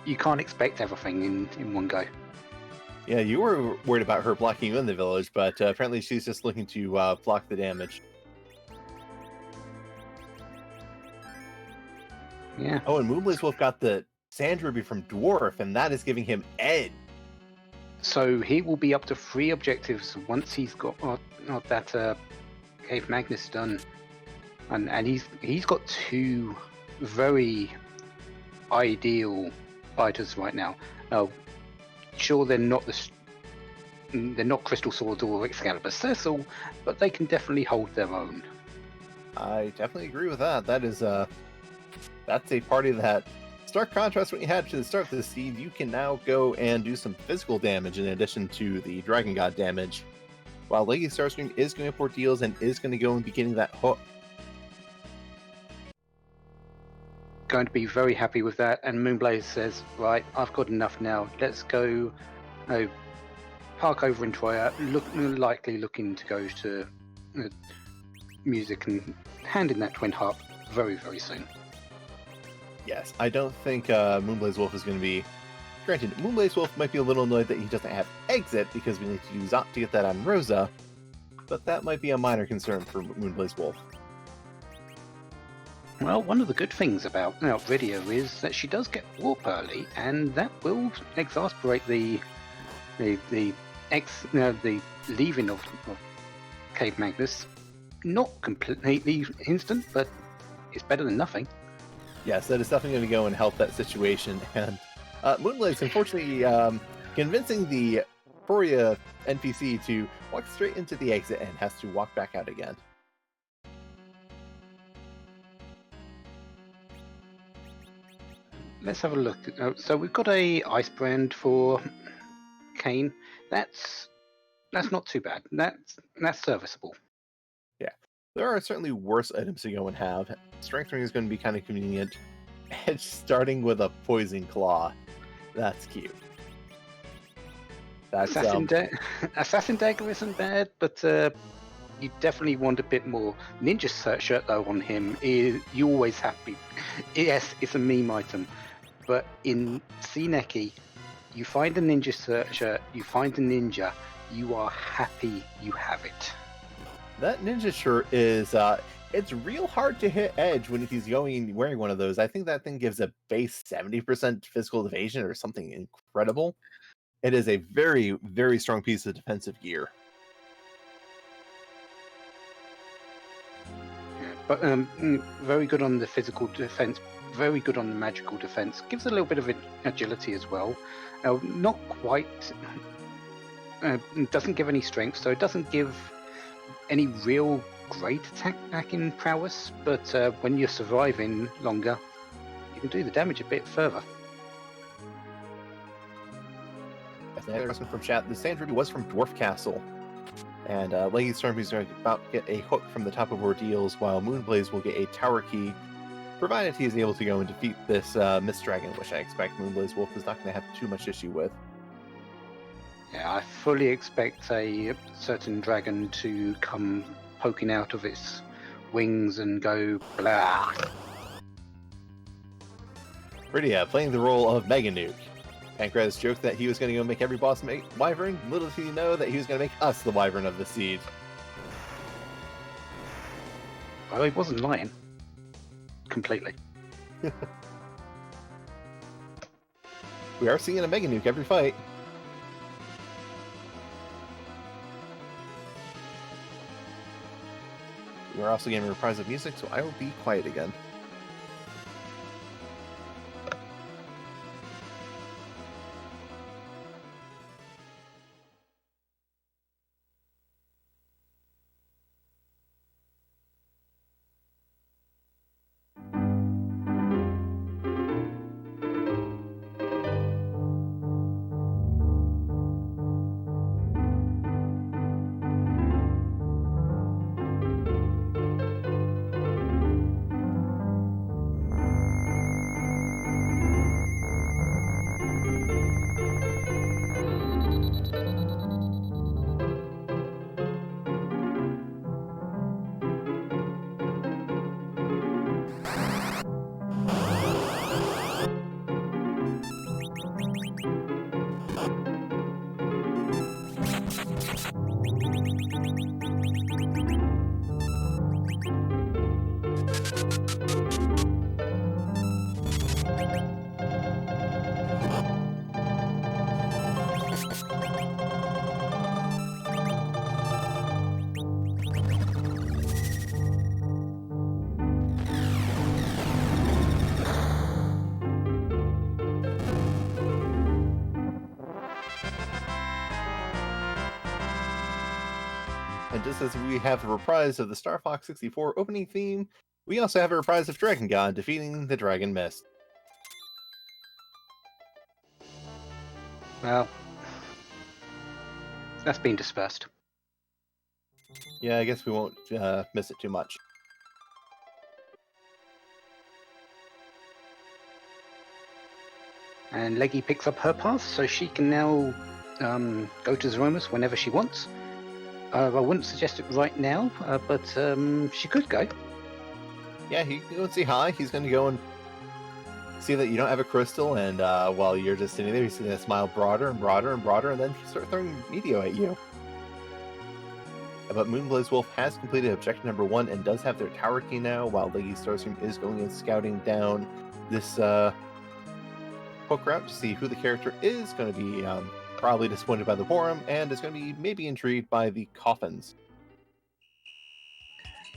you can't expect everything in one go. Yeah, you were worried about her blocking you in the village, but apparently she's just looking to block the damage. Yeah. Oh, and Moonblazewolf got the Sand Ruby from Dwarf, and that is giving him edge. So he will be up to 3 objectives once he's got that Cave Magnus done. And he's got 2 very ideal fighters right now. Sure, they're not Crystal Swords or Excalibur Cecil, but they can definitely hold their own. I definitely agree with that. That is that's a party that, stark contrast what you had to the start of the seed. You can now go and do some physical damage in addition to the Dragon God damage, while Leggy Starstream is going for deals and is going to go and be getting that hook. Going to be very happy with that, and Moonblaze says, right, I've got enough now, let's go park over in Troya, likely looking to go to music and hand in that Twin Harp very, very soon. Yes, I don't think Moonblazewolf is going to be... Granted, Moonblazewolf might be a little annoyed that he doesn't have exit because we need to use Zot to get that on Rosa, but that might be a minor concern for Moonblazewolf. Well, one of the good things about Video is that she does get warp early, and that will exasperate the leaving of Cave Magnus. Not completely instant, but it's better than nothing. Yes, that is definitely going to go and help that situation. And Moonblaze, unfortunately, convincing the Foria NPC to walk straight into the exit and has to walk back out again. Let's have a look. So we've got a ice brand for Kane. That's not too bad. That's serviceable. Yeah, there are certainly worse items to go and have. Strength ring is going to be kind of convenient. Edge starting with a poison claw. That's cute. That's Assassin dagger isn't bad, but you definitely want a bit more. Ninja shirt though on him is you always happy. Yes, it's a meme item, but in Sineki, you find a ninja shirt, you find a ninja, you are happy you have it. That ninja shirt is it's real hard to hit Edge when he's wearing one of those. I think that thing gives a base 70% physical evasion or something incredible. It is a very, very strong piece of defensive gear. Yeah, but very good on the physical defense, very good on the magical defense. Gives a little bit of agility as well. Not quite. Doesn't give any strength, so it doesn't give any real great attacking prowess. But when you're surviving longer, you can do the damage a bit further. There's from chat. The Sand Ruby was from Dwarf Castle. And Leggy Storm is going to about get a hook from the top of Ordeals, while Moonblaze will get a tower key, provided he is able to go and defeat this Mist Dragon, which I expect Moonblazewolf is not going to have too much issue with. Yeah, I fully expect a certain dragon to come poking out of its wings and go blah. Pretty playing the role of Mega Nuke. Pancreas joked that he was going to go make every boss wyvern. Little did he know that he was going to make us the wyvern of the seed. Well, he wasn't lying. Completely. We are seeing a Mega Nuke every fight. we're also getting a reprise of music, so I will be quiet again. And just as we have a reprise of the Star Fox 64 opening theme, we also have a reprise of Dragon God defeating the Dragon Mist. Well, that's been dispersed. Yeah, I guess we won't miss it too much. And Leggy picks up her path, so she can now go to Zeromus whenever she wants. I wouldn't suggest it right now, but she could go. Yeah, he can go and say hi. He's going to go and see that you don't have a crystal, and while you're just sitting there, he's going to smile broader and broader and broader, and then start throwing Meteor at you. But moonblazewolf has completed objective number 1 and does have their tower key now, while leggystarscream is going and scouting down this poke route to see who the character is going to be. Probably disappointed by the Borum, and is going to be maybe intrigued by the coffins.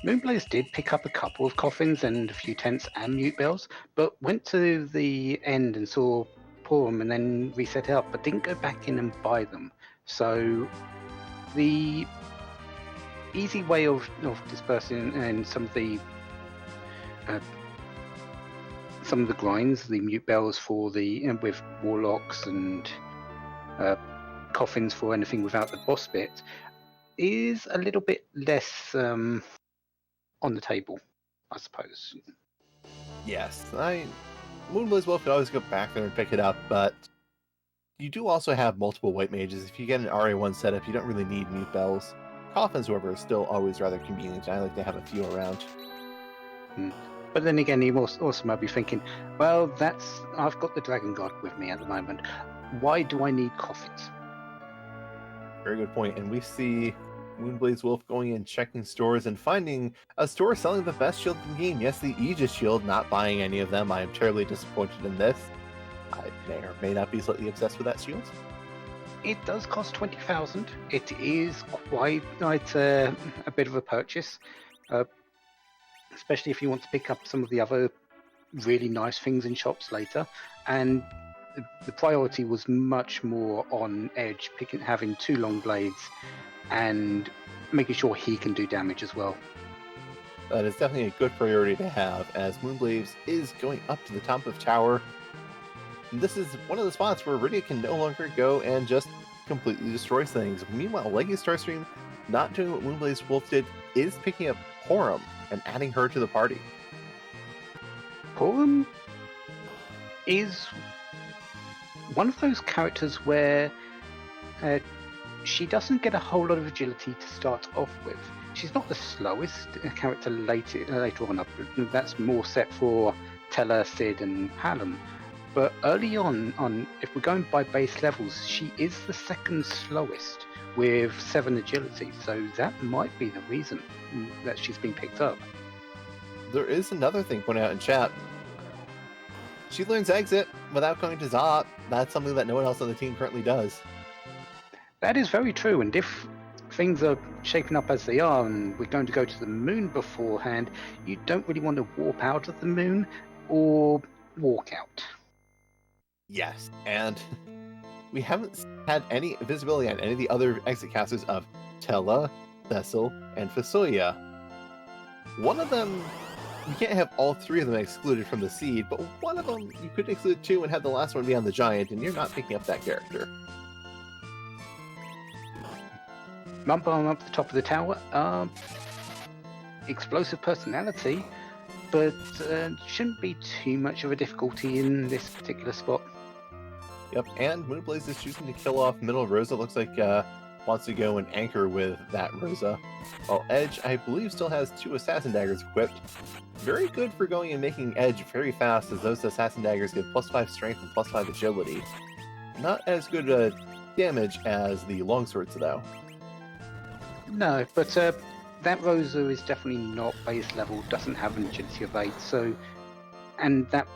Moonblaze did pick up a couple of coffins and a few tents and mute bells, but went to the end and saw Borum and then reset it up, but didn't go back in and buy them. So the easy way of dispersing and some of the grinds, the mute bells for the with warlocks and coffins for anything without the boss bit, is a little bit less on the table, I suppose. Yes, moonblazewolf could always go back there and pick it up, but you do also have multiple white mages. If you get an RA1 setup, you don't really need mute bells. Coffins, however, are still always rather convenient. I like to have a few around. But then again, you also might be thinking, well, I've got the Dragon God with me at the moment. Why do I need coffins? Very good point. And we see moonblazewolf going and checking stores and finding a store selling the best shield in the game. Yes, the Aegis shield, not buying any of them. I am terribly disappointed in this. I may or may not be slightly obsessed with that shield. It does cost 20,000. It is quite a bit of a purchase, especially if you want to pick up some of the other really nice things in shops later. And the priority was much more on Edge, having 2 long blades and making sure he can do damage as well. That is definitely a good priority to have, as Moonblaze is going up to the top of tower. And this is one of the spots where Rydia can no longer go and just completely destroy things. Meanwhile, leggystarscream, not doing what moonblazewolf did, is picking up Borum and adding her to the party. Borum is one of those characters where she doesn't get a whole lot of agility to start off with. She's not the slowest character later on up. That's more set for Teller, Sid, and Hallam. But early on, if we're going by base levels, she is the second slowest with 7 agility. So that might be the reason that she's been picked up. There is another thing pointed out in chat. She learns exit without going to Zop. That's something that no one else on the team currently does. That is very true, and if things are shaping up as they are, and we're going to go to the moon beforehand, you don't really want to warp out of the moon or walk out. Yes, and we haven't had any visibility on any of the other exit casters of Tella, Thessel, and Fasuya. One of them, you can't have all three of them excluded from the seed, but one of them you could exclude two and have the last one be on the giant, and you're not picking up that character. Mumbum up the top of the tower, explosive personality, but shouldn't be too much of a difficulty in this particular spot. Yep, and Moonblaze is choosing to kill off middle Rosa. Looks like wants to go and anchor with that Rosa. While Edge, I believe, still has 2 Assassin Daggers equipped. Very good for going and making Edge very fast, as those Assassin Daggers give +5 strength and +5 agility. Not as good damage as the longswords, though. No, but that Rosa is definitely not base level, doesn't have an agility of 8, so... And that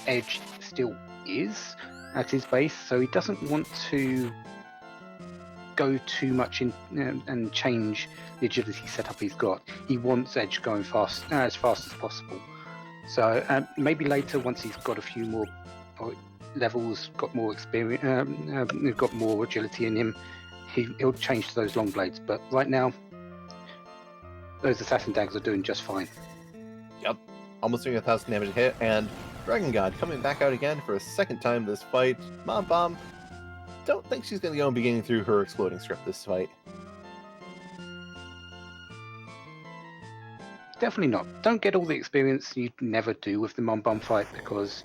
Edge still is at his base, so he doesn't want to go too much in and change the agility setup he's got. He wants Edge going fast, as fast as possible. So maybe later, once he's got a few more levels, got more experience, got more agility in him, he'll change to those long blades. But right now, those Assassin Daggers are doing just fine. Yep, almost doing 1,000 damage a hit, and Dragon God coming back out again for a second time this fight. Mom Bomb, don't think she's going to go and be getting through her exploding script this fight. Definitely not. Don't get all the experience you'd never do with the Mom Bomb fight, because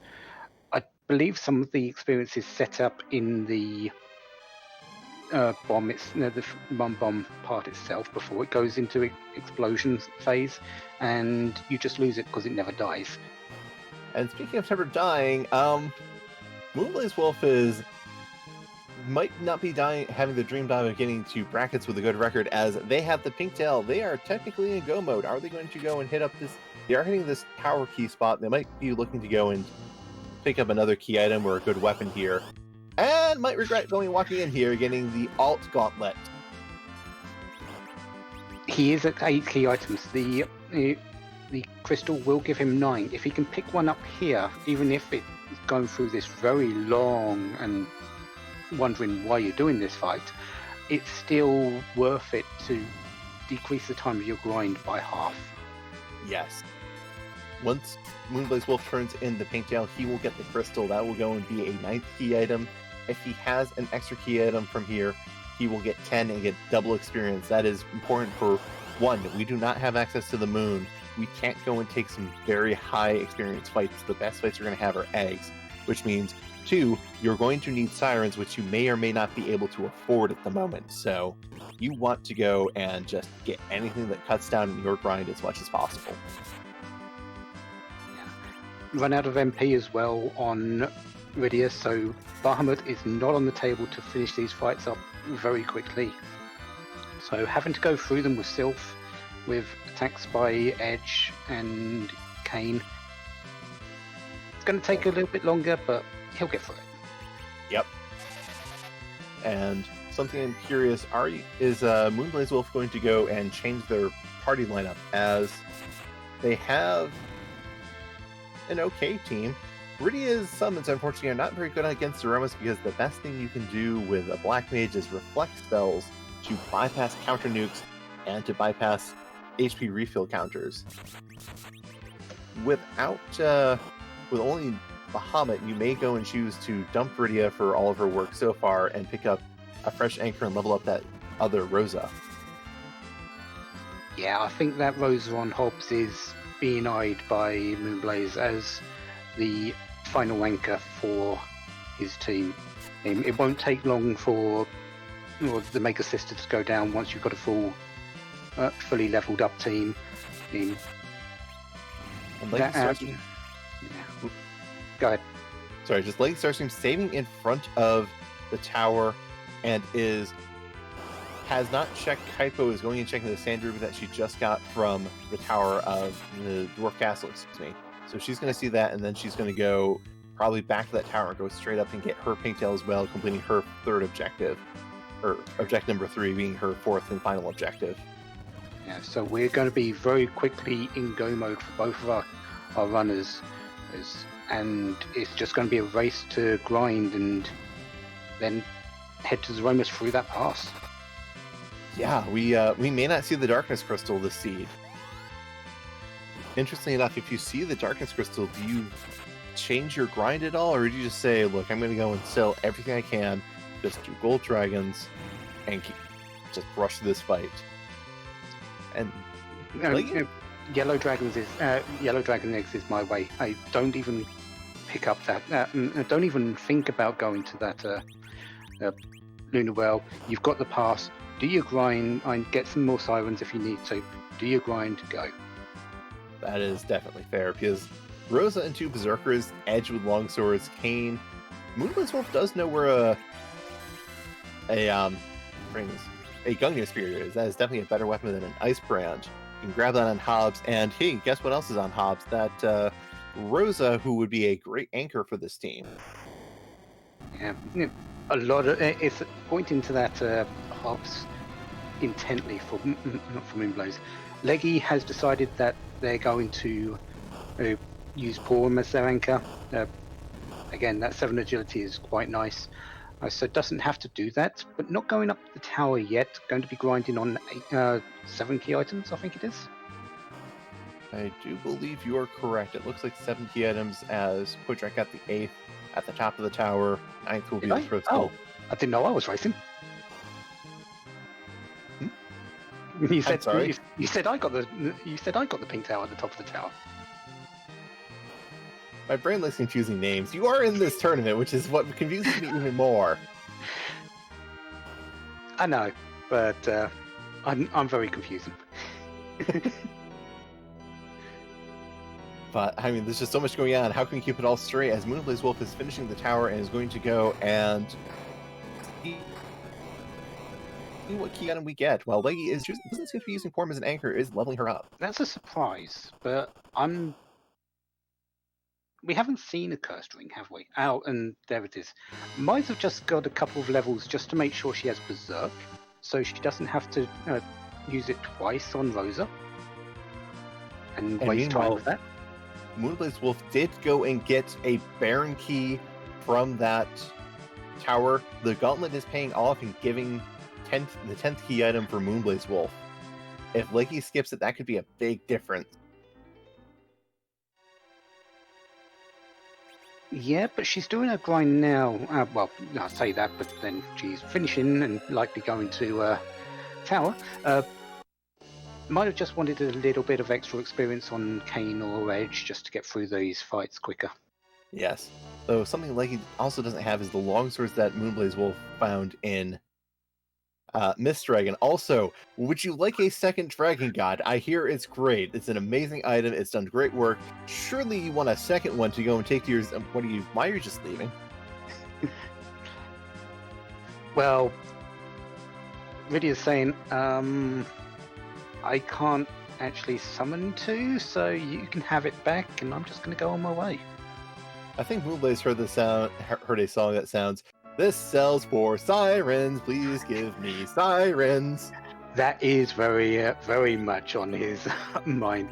I believe some of the experience is set up in the bomb. It's the Mom Bomb part itself before it goes into explosion phase, and you just lose it because it never dies. And speaking of never dying, moonblazewolf might not be having the dream dive of getting to brackets with a good record, as they have the pink tail. They are technically in go mode. Are they going to go and hit up this? They are hitting this tower key spot. They might be looking to go and pick up another key item or a good weapon here, and might regret walking in here, getting the alt gauntlet. He is at 8 key items. The crystal will give him 9. If he can pick one up here, even if it's going through this very long and wondering why you're doing this fight, it's still worth it to decrease the time of your grind by half. Yes. Once moonblazewolf turns in the pink tail, he will get the crystal. That will go and be a 9th key item. If he has an extra key item from here, he will get 10 and get double experience. That is important for, one, we do not have access to the moon. We can't go and take some very high experience fights. The best fights we're going to have are eggs, which means, 2, you're going to need sirens, which you may or may not be able to afford at the moment. So you want to go and just get anything that cuts down your grind as much as possible. Run out of MP as well on Rydia, so Bahamut is not on the table to finish these fights up very quickly. So having to go through them with Sylph, with attacks by Edge and Kane, it's going to take a little bit longer, but he'll get through it. Yep. And something I'm curious, is moonblazewolf going to go and change their party lineup, as they have an okay team? Rydia's summons, unfortunately, are not very good against aromas, because the best thing you can do with a black mage is reflect spells to bypass counter nukes and to bypass HP refill counters. With only Bahamut, you may go and choose to dump Rydia for all of her work so far and pick up a fresh anchor and level up that other Rosa. Yeah, I think that Rosa on Hobbs is being eyed by Moonblaze as the final anchor for his team. It won't take long for the Mega Sister to go down once you've got a fully leveled up team. Go ahead. Sorry, just Lady Starscream saving in front of the tower, and has not checked Kaipo, is going and checking the sand ruby that she just got from the tower of the Dwarf Castle, excuse me. So she's going to see that, and then she's going to go probably back to that tower and go straight up and get her pink tail as well, completing her 3rd objective. or objective number 3 being her fourth and final objective. Yeah, so we're going to be very quickly in go mode for both of our runners, and it's just going to be a race to grind and then head to Zeromus through that pass. Yeah, we may not see the Darkness Crystal this seed. Interestingly enough, if you see the Darkness Crystal, do you change your grind at all, or do you just say, look, I'm going to go and sell everything I can, just do gold dragons, and just rush through this fight? And Yellow Dragon Eggs is my way. I don't even pick up that. I don't even think about going to that Lunar Well. You've got the pass. Do your grind and get some more sirens if you need to. Do your grind, go. That is definitely fair, because Rosa and 2 Berserkers, edged with longswords, Kane. moonblazewolf does know where a Gungnir Spear is. That is definitely a better weapon than an Ice Brand. You can grab that on Hobbs, and hey, guess what else is on Hobbs? That Rosa, who would be a great anchor for this team. Yeah, a lot of it's pointing to that Hobbs intently for not for Moonblaze. Leggy has decided that they're going to use Porum as their anchor. Again, that 7 agility is quite nice. So it doesn't have to do that, but not going up the tower yet. Going to be grinding on 7 key items, I think it is. I do believe you are correct. It looks like 7 key items, as Podrak got the 8th at the top of the tower. 9th will be the crystal. Oh, I didn't know I was racing. You said, sorry. You said I got the pink tower at the top of the tower. My brain likes confusing names. You are in this tournament, which is what confuses me even more. I know, but I'm very confusing. But I mean, there's just so much going on. How can we keep it all straight? As moonblazewolf is finishing the tower and is going to go and see what key item we get. Well, Leggy doesn't seem to be using Porum as an anchor, is leveling her up. That's a surprise, but we haven't seen a cursed ring, have we? Oh, and there it is. Might have just got a couple of levels just to make sure she has Berserk, so she doesn't have to use it twice on Rosa and waste time with that. moonblazewolf did go and get a Baron key from that tower. The gauntlet is paying off and giving the 10th key item for moonblazewolf. If Leggy skips it, that could be a big difference. Yeah, but she's doing her grind now. Well, I say that, but then she's finishing and likely going to tower. Might have just wanted a little bit of extra experience on Kane or Edge just to get through these fights quicker. Yes. Though something Leggy also doesn't have is the longswords that moonblazewolf found in Mist Dragon. Also, would you like a second Dragon God? I hear it's great. It's an amazing item. It's done great work. Surely you want a second one to go and take to yours. Why are you just leaving? Well, Lydia's saying, I can't actually summon 2, so you can have it back, and I'm just going to go on my way. I think Moonblaze heard a song that sounds, "This sells for sirens, please give me sirens." That is very, very much on his mind.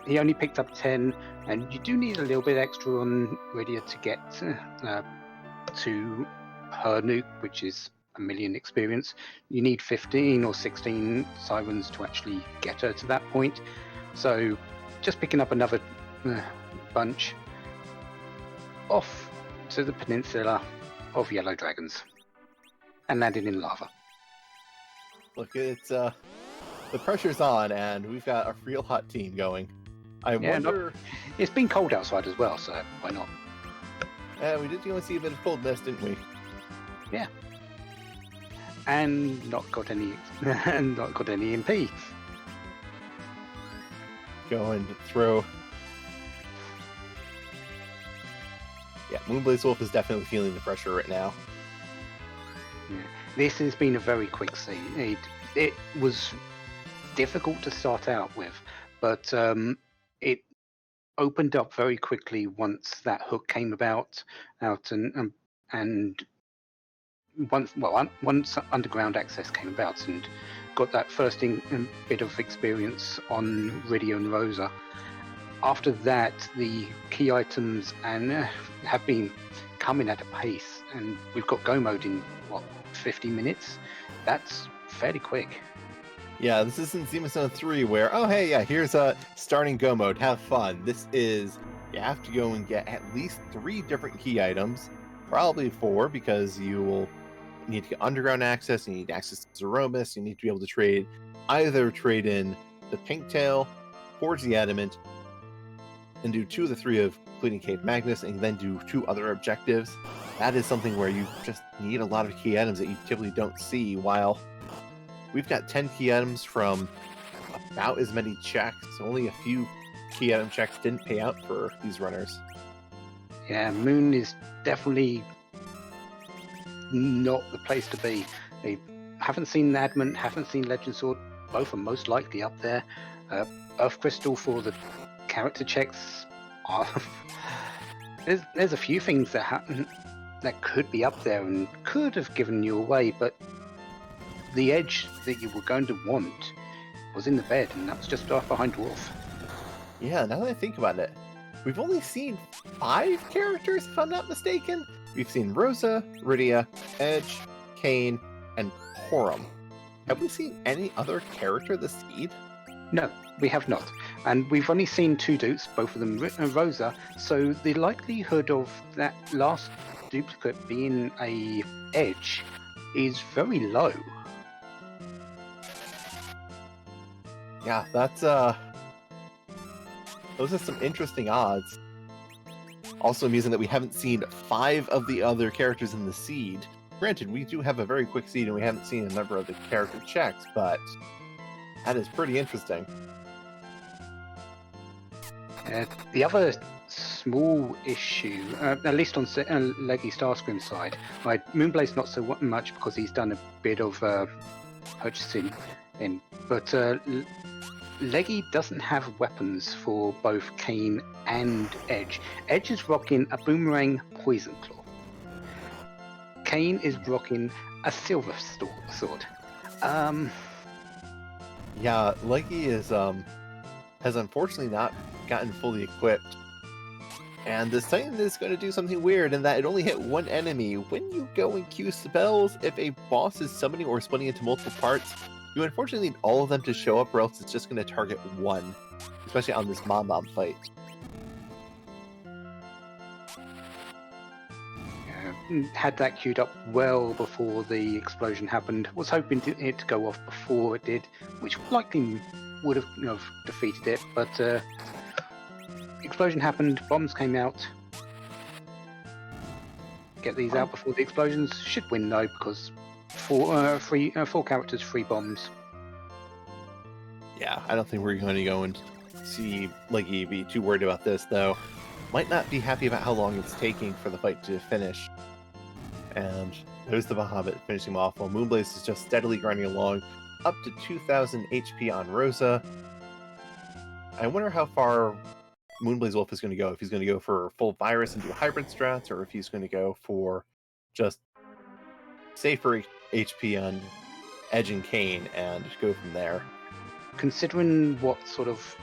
He only picked up 10, and you do need a little bit extra on Lydia to get to her nuke, which is 1,000,000 experience. You need 15 or 16 sirens to actually get her to that point. So just picking up another bunch off to the peninsula of Yellow Dragons and landing in lava. Look, it's the pressure's on, and we've got a real hot team going. I wonder. It's been cold outside as well, so why not? We did go and see a bit of cold mist, didn't we? Yeah. And not got any MP. Go and throw. Yeah, moonblazewolf is definitely feeling the pressure right now. Yeah. This has been a very quick scene. It was difficult to start out with, but it opened up very quickly once that hook came out and once underground access came about and got that first bit of experience on Rydia and Rosa. After that, the key items have been coming at a pace, and we've got go mode in 50 minutes. That's fairly quick. Yeah, this isn't Zima Zone 3 where, oh hey, yeah, here's a starting go mode, have fun. This is, you have to go and get at least 3 different key items, probably 4, because you will need to get underground access, you need access to Zeromus, you need to be able to either trade in the Pink Tail, forge the Adamant, and do 2 of the 3 of completing Cave Magnus, and then do 2 other objectives. That is something where you just need a lot of key items that you typically don't see, while we've got 10 key items from about as many checks. Only a few key item checks didn't pay out for these runners. Yeah, Moon is definitely not the place to be. They haven't seen Adamant, haven't seen Legend Sword. Both are most likely up there. Earth Crystal for the character checks. There's a few things that could be up there and could have given you away, but the edge that you were going to want was in the bed, and that was just off behind Dwarf. Yeah, now that I think about it, we've only seen 5 characters, if I'm not mistaken. We've seen Rosa, Rydia, Edge, Kane, and Porum. Have we seen any other character this seed? No, we have not. And we've only seen 2 dupes, both of them Rosa, so the likelihood of that last duplicate being a Edge is very low. Yeah, that's those are some interesting odds. Also amusing that we haven't seen 5 of the other characters in the seed. Granted, we do have a very quick seed and we haven't seen a number of the character checks, but that is pretty interesting. The other small issue, at least on Leggy Starscream's side, Moonblaze not so much because he's done a bit of purchasing in, but Leggy doesn't have weapons for both Kane and Edge. Edge is rocking a boomerang poison claw. Kane is rocking a silver sword. Yeah, Leggy has unfortunately not gotten fully equipped. And this Titan is going to do something weird in that it only hit 1 enemy. When you go and queue spells, if a boss is summoning or splitting into multiple parts, you unfortunately need all of them to show up, or else it's just going to target 1, especially on this Mom Bomb fight. Had that queued up well before the explosion happened. Was hoping it to go off before it did, which likely would have defeated it, but explosion happened, bombs came out. Get these out before the explosions. Should win though, because 4 characters, 3 bombs. Yeah, I don't think we're going to go and see Leggy be too worried about this, though. Might not be happy about how long it's taking for the fight to finish. And there's the Bahamut finishing him off, while Moonblaze is just steadily grinding along, up to 2,000 HP on Rosa. I wonder how far moonblazewolf is going to go. If he's going to go for full virus and do hybrid strats, or if he's going to go for just safer HP on Edge and Kane and go from there. Considering what sort of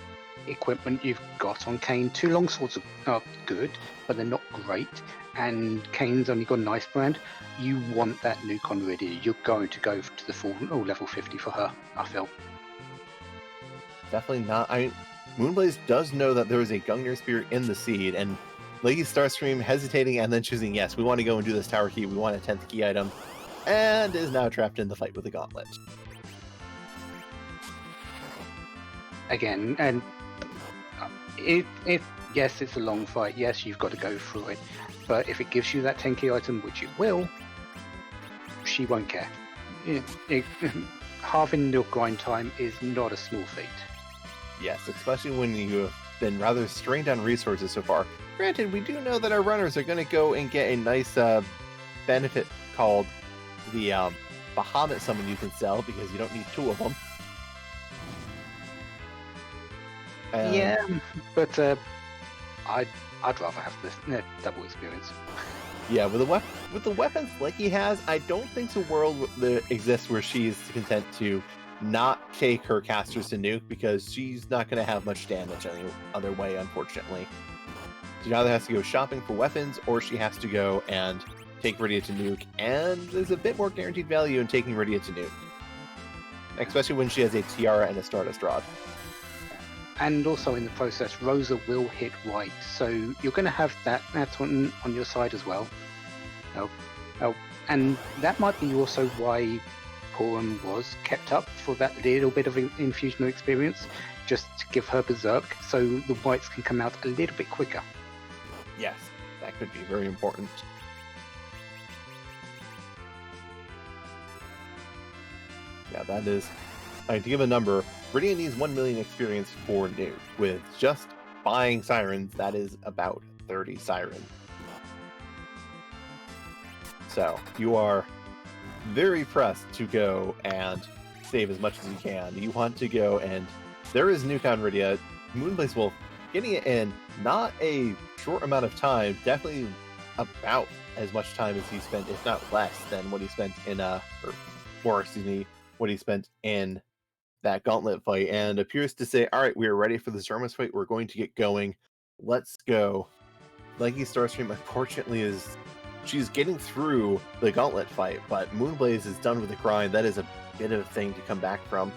equipment you've got on Kane, 2 longswords are good, but they're not great, and Kane's only got an ice brand. You want that nuke on Rydia. You're going to go to the full level 50 for her, I feel. Definitely not. Moonblaze does know that there is a Gungnir Spear in the seed, and Lady Starscream hesitating and then choosing, yes, we want to go and do this tower key, we want a 10th key item, and is now trapped in the fight with the gauntlet. Again, and if yes, it's a long fight, yes, you've got to go through it, but if it gives you that 10 key item, which it will, she won't care. Halving your grind time is not a small feat. Yes, especially when you have been rather strained on resources so far. Granted, we do know that our runners are going to go and get a nice benefit called the Bahamut summon you can sell, because you don't need 2 of them. Yeah, but I'd rather have the double experience. Yeah, with the weapons Leggy has, I don't think the world that exists where she's content to not take her casters to nuke, because she's not going to have much damage any other way, unfortunately. She either has to go shopping for weapons, or she has to go and take Rydia to nuke, and there's a bit more guaranteed value in taking Rydia to nuke. Especially when she has a tiara and a Stardust Rod. And also in the process, Rosa will hit white, so you're going to have that on your side as well. And that might be also why Purim was kept up for that little bit of infusion of experience, just to give her berserk, so the whites can come out a little bit quicker. Yes, that could be very important. Yeah, that is... to give a number, Rydia needs 1 million experience for nuke. With just buying sirens, that is about 30 sirens. So, you are very pressed to go and save as much as you can. You want to go and... There is nuke on Rydia. Moonblazewolf getting it in not a short amount of time, definitely about as much time as he spent, if not less than what he spent in what he spent in that gauntlet fight, and appears to say, all right, we are ready for the Zormus fight. We're going to get going. Let's go. LeggyStarscream, unfortunately, she's getting through the gauntlet fight, but Moonblaze is done with the grind. That is a bit of a thing to come back from.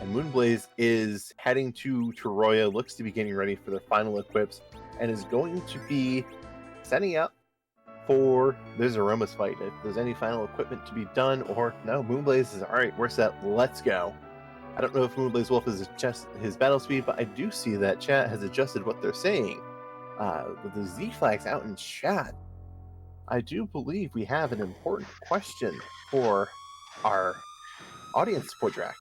And Moonblaze is heading to Toroya, looks to be getting ready for the final equips, and is going to be setting up for the Zeromus fight. If there's any final equipment to be done, or no, Moonblaze is, all right, we're set, let's go. I don't know if Moonblazewolf is just his battle speed, but I do see that chat has adjusted what they're saying. With the Z flags out in chat, I do believe we have an important question for our audience support track.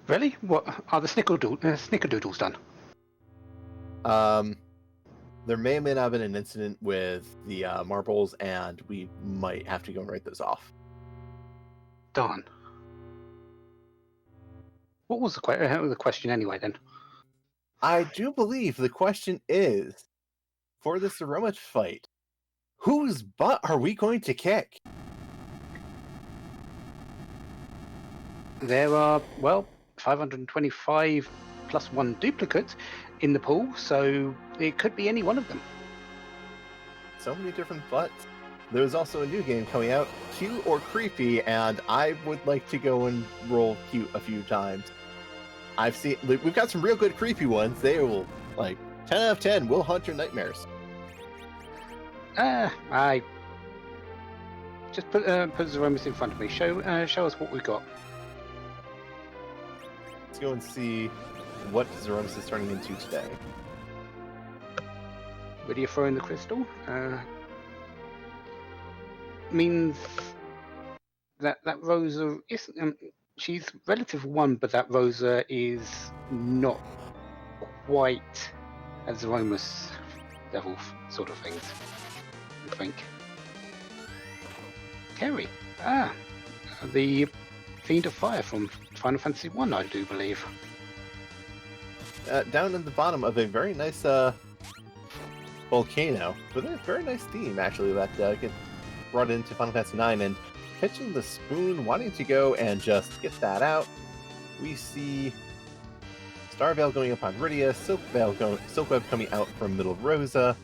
Really? What are the snickerdoodles done? There may or may not have been an incident with the marbles, and we might have to go and write those off. Darn. What was the question anyway, then? I do believe the question is, for this Aroma fight, whose butt are we going to kick? There are, 525 plus 1 duplicate in the pool, so it could be any one of them. So many different butts. There's also a new game coming out, Cute or Creepy, and I would like to go and roll Cute a few times. We've got some real good creepy ones. They will, 10 out of 10, will haunt your nightmares. I just put Zeromus in front of me. Show us what we've got. Let's go and see what Zeromus is turning into today. Ready to throw in the crystal? Means that Rosa is she's relative 1, but that Rosa is not quite a Zeromus level sort of things, I think. Kerry. The Fiend of Fire from Final Fantasy 1, I do believe. Down at the bottom of a very nice volcano, with a very nice theme, actually, that gets brought into Final Fantasy 9, and pitching the spoon, wanting to go and just get that out. We see Star Veil going up on Rydia, Silkweb coming out from Middle Rosa.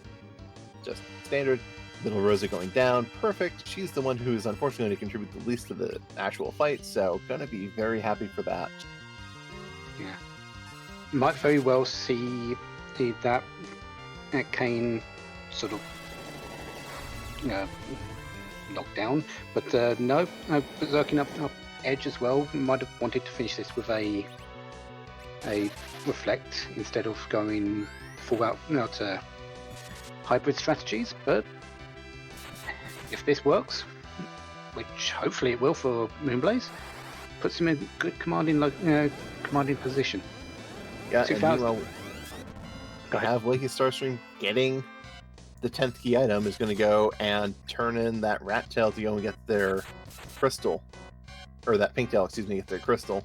Just standard. Middle Rosa going down. Perfect. She's the one who is unfortunately going to contribute the least to the actual fight, so gonna be very happy for that. Yeah. Might very well see that Kane sort of knocked down, but no, berserking up Edge as well. Might have wanted to finish this with a reflect instead of going full out to hybrid strategies, but if this works, which hopefully it will for Moonblaze, puts him in good commanding position. Yeah, and meanwhile, have LaliHo getting the 10th key item is going to go and turn in that rat tail to go and get their crystal, or that pink tail, excuse me, get their crystal.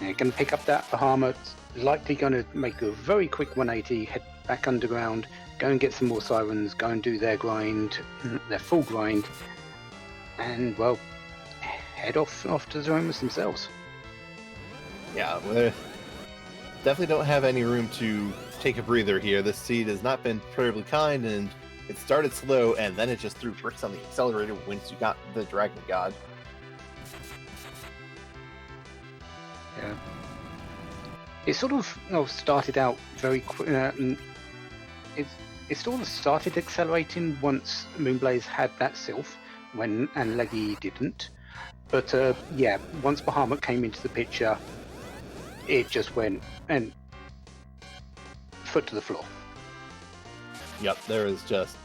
Yeah, going to pick up that Bahamut, likely going to make a very quick 180, head back underground, go and get some more sirens, go and do their grind, their full grind, and well, head off to the Zomas themselves. Yeah, we definitely don't have any room to take a breather here. This seed has not been terribly kind, and it started slow, and then it just threw bricks on the accelerator once you got the Dragon God. Yeah. It sort of started out very quick. It sort of started accelerating once Moonblaze had that Sylph, and Leggy didn't. But yeah, once Bahamut came into the picture, it just went and foot to the floor. Yep, there is just...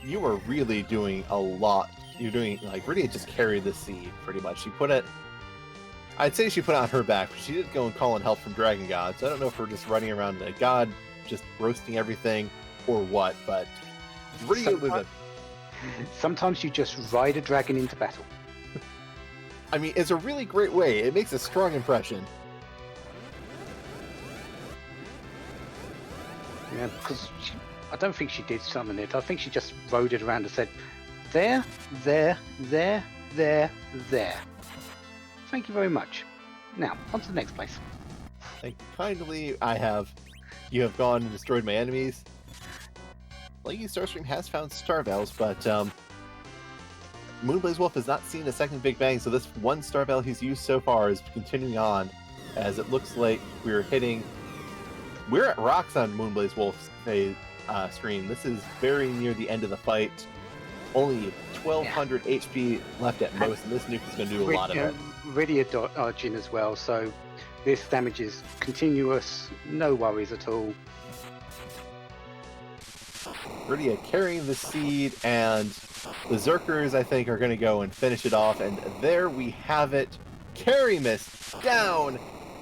You were really doing a lot. You're doing, like, Rydia just carried the seed, pretty much. She put it... I'd say she put it on her back, but she did go and call in help from Dragon God, so I don't know if we're just running around a god, just roasting everything, or what, but... Rydia was a... Sometimes you just ride a dragon into battle. I mean, it's a really great way. It makes a strong impression. Yeah, because I don't think she did summon it. I think she just rode it around and said, there, there, there, there, there. Thank you very much. Now, on to the next place. Thank you kindly. You have gone and destroyed my enemies. LaliSho has found Starvels, but moonblazewolf has not seen a second Big Bang, so this one Starvel he's used so far is continuing on, as it looks like we're at rocks on moonblazewolf's screen. This is very near the end of the fight. Only 1200 HP left at most, and this nuke is going to do a lot of it. Rydia dodging as well, so this damage is continuous, no worries at all. Rydia carrying the seed, and the Zerkers, I think, are going to go and finish it off, and there we have it. Carry Miss down,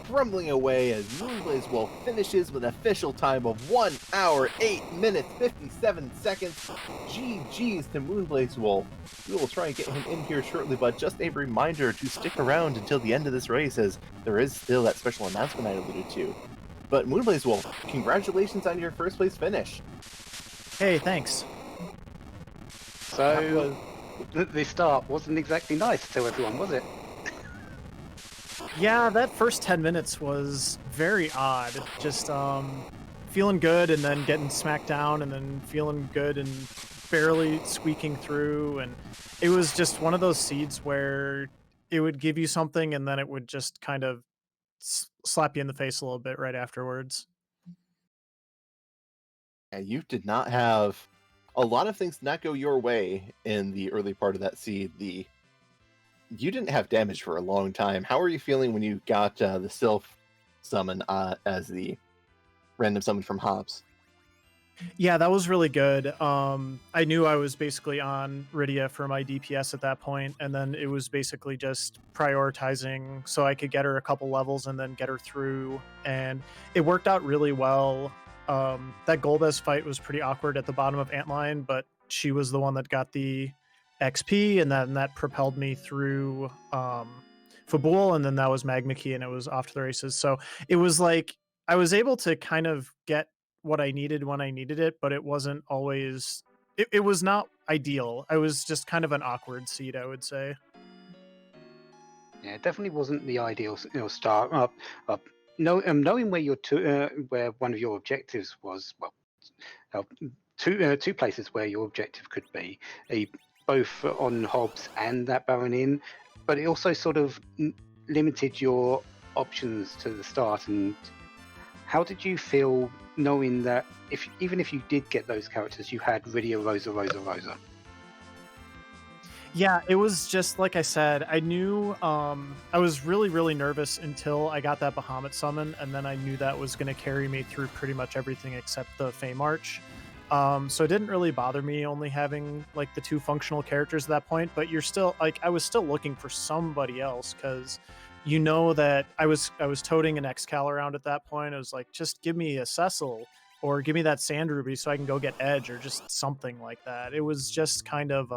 crumbling away as moonblazewolf finishes with an official time of 1 hour, 8 minutes, 57 seconds. GG's to moonblazewolf. We will try and get him in here shortly, but just a reminder to stick around until the end of this race, as there is still that special announcement I alluded to. But moonblazewolf, congratulations on your first place finish. Hey, thanks. So, the start wasn't exactly nice to everyone, was it? Yeah, that first 10 minutes was very odd. Just feeling good and then getting smacked down and then feeling good and barely squeaking through. And it was just one of those seeds where it would give you something and then it would just kind of slap you in the face a little bit right afterwards. Yeah, you did not have... A lot of things did not go your way in the early part of that seed. You didn't have damage for a long time. How are you feeling when you got the Sylph summon as the random summon from Hobbs? Yeah, that was really good. I knew I was basically on Rydia for my DPS at that point, and then it was basically just prioritizing so I could get her a couple levels and then get her through, and it worked out really well. That Golbez fight was pretty awkward at the bottom of Antline, but she was the one that got the XP, and then that propelled me through Fabul, and then that was Magma Key, and it was off to the races. So it was like I was able to kind of get what I needed when I needed it, but it wasn't always... It was not ideal. I was just kind of an awkward seed, I would say. Yeah, it definitely wasn't the ideal start. Knowing where where one of your objectives was, well, two places where your objective could be, both on Hobbs and that Baron Inn, but it also sort of limited your options to the start. And how did you feel knowing that even if you did get those characters, you had Rydia, Rosa? Yeah, it was just like I said, I knew I was really, really nervous until I got that Bahamut summon, and then I knew that was going to carry me through pretty much everything except the Fey March. So it didn't really bother me only having like the two functional characters at that point, but you're still like, I was still looking for somebody else, because you know that I was toting an Excal around at that point. I was like, just give me a Cecil or give me that Sand Ruby so I can go get Edge or just something like that. It was just kind of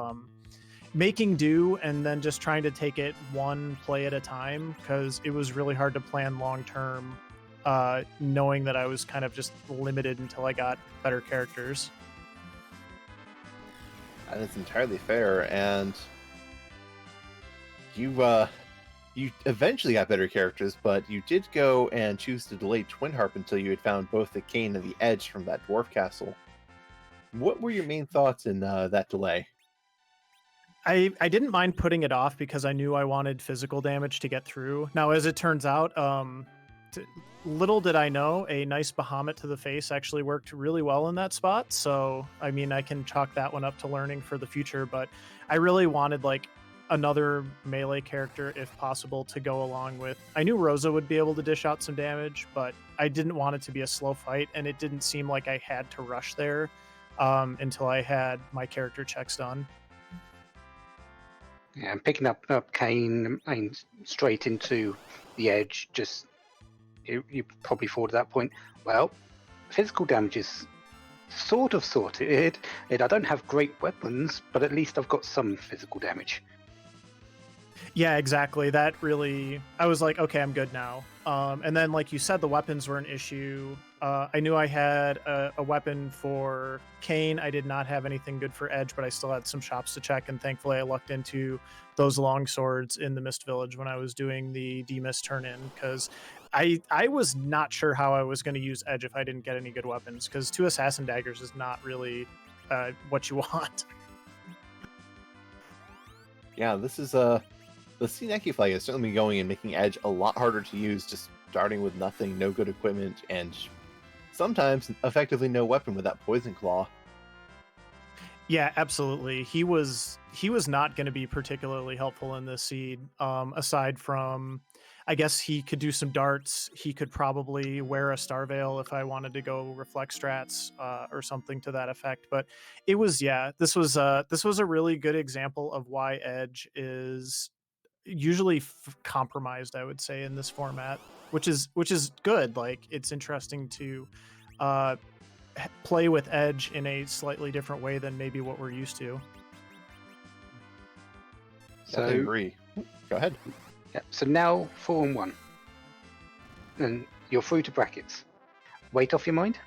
making do and then just trying to take it one play at a time, because it was really hard to plan long term knowing that I was kind of just limited until I got better characters. That is entirely fair, and you eventually got better characters, but you did go and choose to delay Twin Harp until you had found both the Cane and the Edge from that dwarf castle. What were your main thoughts in that delay? I didn't mind putting it off because I knew I wanted physical damage to get through. Now, as it turns out, little did I know, a nice Bahamut to the face actually worked really well in that spot. So, I mean, I can chalk that one up to learning for the future, but I really wanted like another melee character, if possible, to go along with. I knew Rosa would be able to dish out some damage, but I didn't want it to be a slow fight, and it didn't seem like I had to rush there until I had my character checks done. Yeah, and picking up Kane and straight into the Edge, just you probably thought at that point, well, physical damage is sort of sorted. I don't have great weapons, but at least I've got some physical damage. Yeah, exactly. That really, I was like, okay, I'm good now. And then, like you said, the weapons were an issue. I knew I had a weapon for Kane. I did not have anything good for Edge, but I still had some shops to check, and thankfully I lucked into those long swords in the Mist Village when I was doing the D-Mist turn-in, because I was not sure how I was going to use Edge if I didn't get any good weapons, because 2 Assassin Daggers is not really what you want. Yeah, this is the Sineki flag is certainly going and making Edge a lot harder to use, just starting with nothing, no good equipment, and sometimes effectively no weapon with that Poison Claw. Yeah, absolutely. He was not going to be particularly helpful in this seed. Aside from, I guess he could do some darts. He could probably wear a Star Veil if I wanted to go reflect strats or something to that effect. But it was, yeah, this was a really good example of why Edge is usually compromised, I would say, in this format, which is good. Like, it's interesting to play with Edge in a slightly different way than maybe what we're used to. So I agree. Go ahead. Yeah, so now 4-1, and you're through to brackets. Weight off your mind?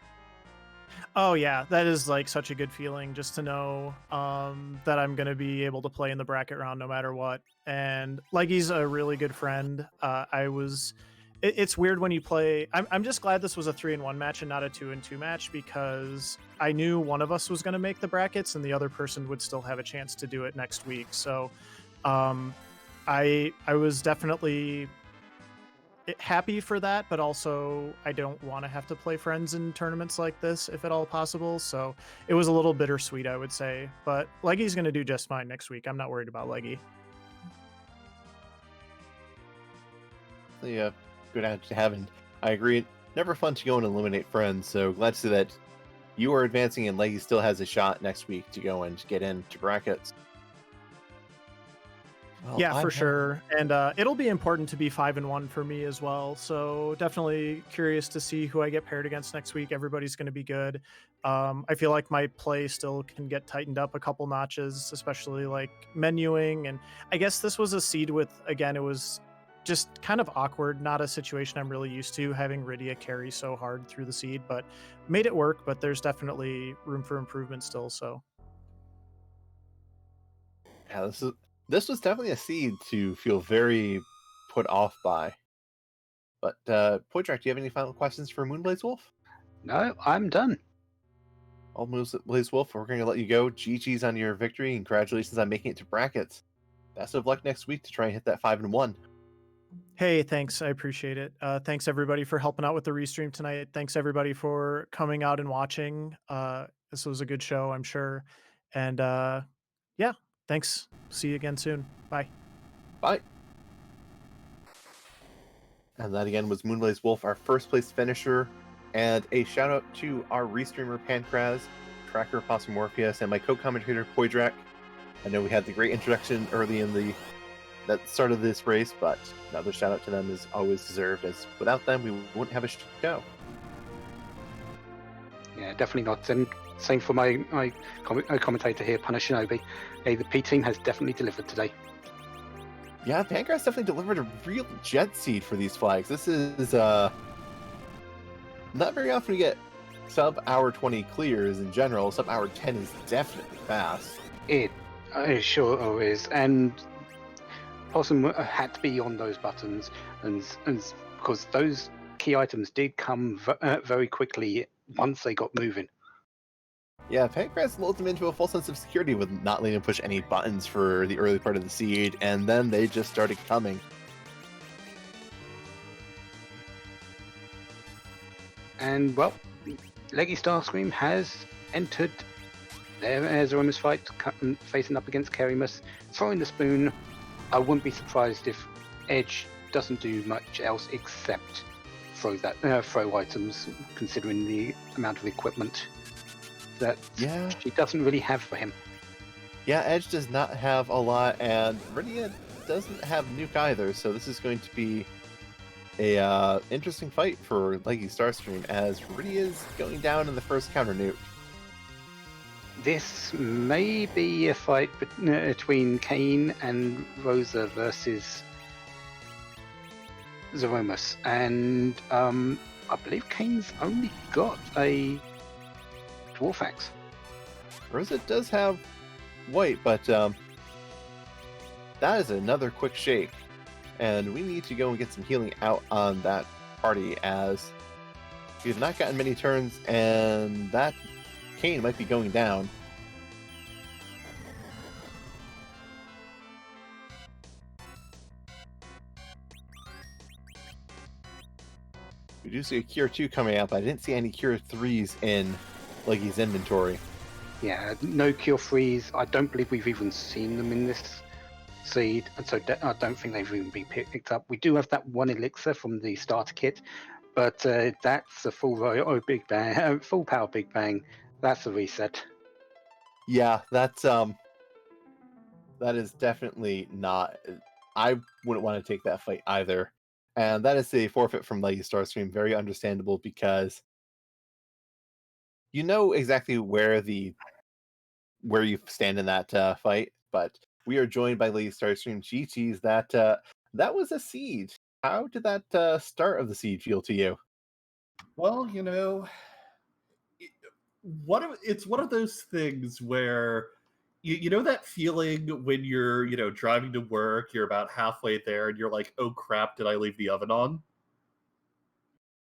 Oh yeah, that is like such a good feeling, just to know that I'm going to be able to play in the bracket round no matter what. And Leggy's a really good friend. It's weird when you play. I'm just glad this was a 3-1 match and not a 2-2 match, because I knew one of us was going to make the brackets and the other person would still have a chance to do it next week. So I was definitely happy for that, but also I don't want to have to play friends in tournaments like this if at all possible. So it was a little bittersweet, I would say. But Leggy's going to do just fine next week. I'm not worried about Leggy. Yeah, good attitude to have, and I agree. Never fun to go and eliminate friends, so glad to see that you are advancing and Leggy still has a shot next week to go and get into brackets. Well, yeah, for sure. And it'll be important to be 5-1 for me as well. So definitely curious to see who I get paired against next week. Everybody's going to be good. I feel like my play still can get tightened up a couple notches, especially like menuing. And I guess this was a seed with, again, it was just kind of awkward, not a situation I'm really used to, having Rydia carry so hard through the seed, but made it work. But there's definitely room for improvement still. So yeah, this was definitely a seed to feel very put off by. But Poitrak, do you have any final questions for moonblazewolf? No, I'm done. All moonblazewolf, we're going to let you go. GG's on your victory, and congratulations on making it to brackets. Best of luck next week to try and hit that 5-1. Hey, thanks. I appreciate it. Thanks everybody for helping out with the restream tonight. Thanks everybody for coming out and watching. This was a good show, I'm sure. And yeah, thanks. See you again soon. Bye. Bye. And that again was moonblazewolf, our first place finisher. And a shout out to our restreamer Pancraz, Tracker Possumorpheus, and my co-commentator Poidrak. I know we had the great introduction early in that started this race, but another shout out to them is always deserved, as without them we wouldn't have a show. Yeah, definitely not. And same for my commentator here, Punishinobi. Hey, the P team has definitely delivered today. Yeah, Pancras definitely delivered a real jet seed for these flags. This is Not very often we get sub-hour 20 clears in general. Sub-hour 10 is definitely fast. It sure is, and Possum had to be on those buttons, and because those key items did come very quickly once they got moving. Yeah, Pancras lulled them into a full sense of security with not letting him push any buttons for the early part of the siege, and then they just started coming. And, well, Leggy Starscream has entered their Zeromus fight, facing up against Kerimus, throwing the spoon. I wouldn't be surprised if Edge doesn't do much else except throw items, considering the amount of equipment that she doesn't really have for him. Yeah, Edge does not have a lot, and Rydia doesn't have Nuke either, so this is going to be a interesting fight for Leggy Starscream, as Rydia is going down in the first counter nuke. This may be a fight between Kane and Rosa versus Zeromus, and I believe Kane's only got a Dwarf Axe. Rosa does have white, but that is another quick shake. And we need to go and get some healing out on that party, as we've not gotten many turns, and that Kane might be going down. We do see a Cure 2 coming out, but I didn't see any Cure 3s in Leggy's inventory. Yeah, no Cure 3s. I don't believe we've even seen them in this seed, and so I don't think they've even been picked up. We do have that one elixir from the starter kit, but that's a full big bang, full power big bang. That's a reset. Yeah, that's that is definitely not. I wouldn't want to take that fight either, and that is a forfeit from Leggy Starscream. Very understandable, because you know exactly where you stand in that fight, but we are joined by Leggy Starscream. GT's that was a siege. How did that start of the siege feel to you? Well, it's one of those things where you know that feeling when you're driving to work, you're about halfway there, and you're like, oh crap, did I leave the oven on?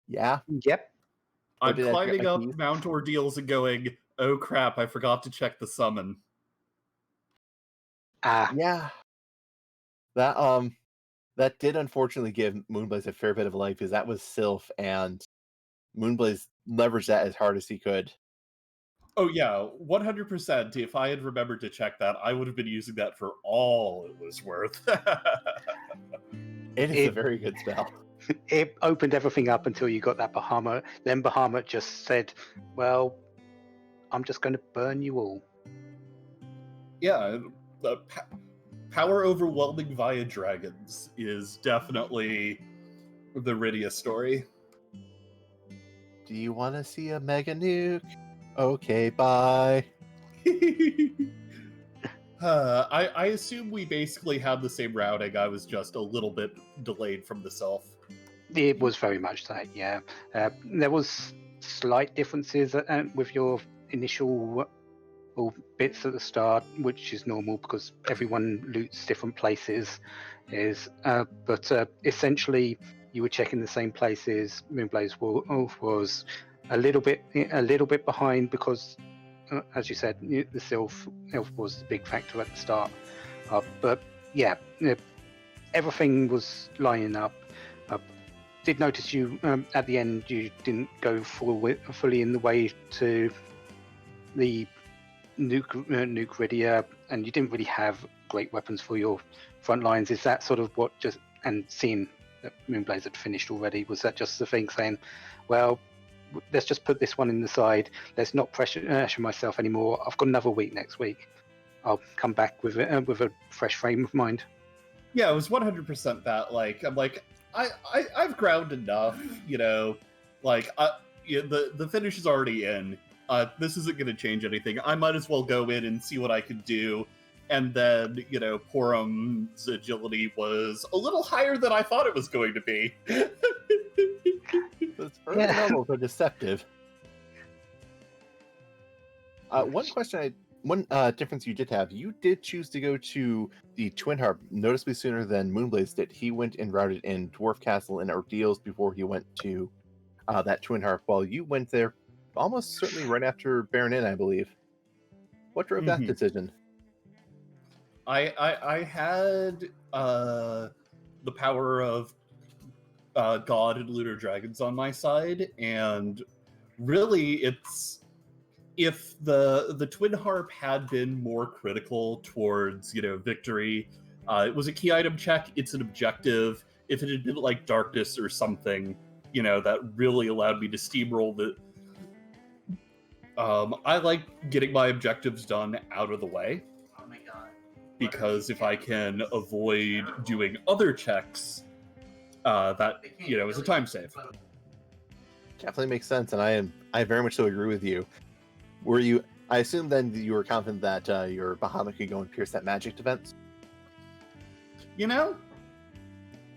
Yeah. Yep. I'm climbing up Mount Ordeals and going, oh crap, I forgot to check the summon. Yeah. That did unfortunately give Moonblaze a fair bit of life, because that was Sylph, and Moonblaze leveraged that as hard as he could. Oh yeah, 100%. If I had remembered to check that, I would have been using that for all it was worth. It is a very good spell. It opened everything up until you got that Bahamut. Then Bahamut just said, well, I'm just going to burn you all. Yeah, the power overwhelming via dragons is definitely the Rydia story. Do you want to see a mega nuke? Okay, bye. I assume we basically had the same routing. I was just a little bit delayed from the self. It was very much that, yeah. There was slight differences with your initial bits at the start, which is normal because everyone loots different places. But essentially, you were checking the same places. Moonblazewolf was a little bit behind because, as you said, the Sylph was the big factor at the start. But yeah, everything was lining up. Did notice you at the end you didn't go fully in the way to the nuke Rydia, and you didn't really have great weapons for your front lines. Is that sort of what and seeing that Moonblaze had finished already, was that just the thing saying, well, let's just put this one in the side, let's not pressure myself anymore, I've got another week next week, I'll come back with a fresh frame of mind? Yeah, it was 100% that. Like, I'm like, I've ground enough, the finish is already in. This isn't going to change anything. I might as well go in and see what I could do. And then, Porum's agility was a little higher than I thought it was going to be. was very normal but deceptive. One difference you did have, you did choose to go to the Twin Harp noticeably sooner than Moonblaze did. He went and routed in Dwarf Castle and Ordeals before he went to that Twin Harp, while you went there almost certainly right after Baron Inn, I believe. What drove that decision? I had the power of God and Lunar Dragons on my side, and really it's if the Twin Harp had been more critical towards, victory, it was a key item check, it's an objective. If it had been like Darkness or something, that really allowed me to steamroll the... I like getting my objectives done out of the way. Oh my god. Because if I can avoid doing other checks, that, is a time save. Definitely makes sense, and I very much so agree with you. I assume then that you were confident that your Bahamut could go and pierce that magic defense?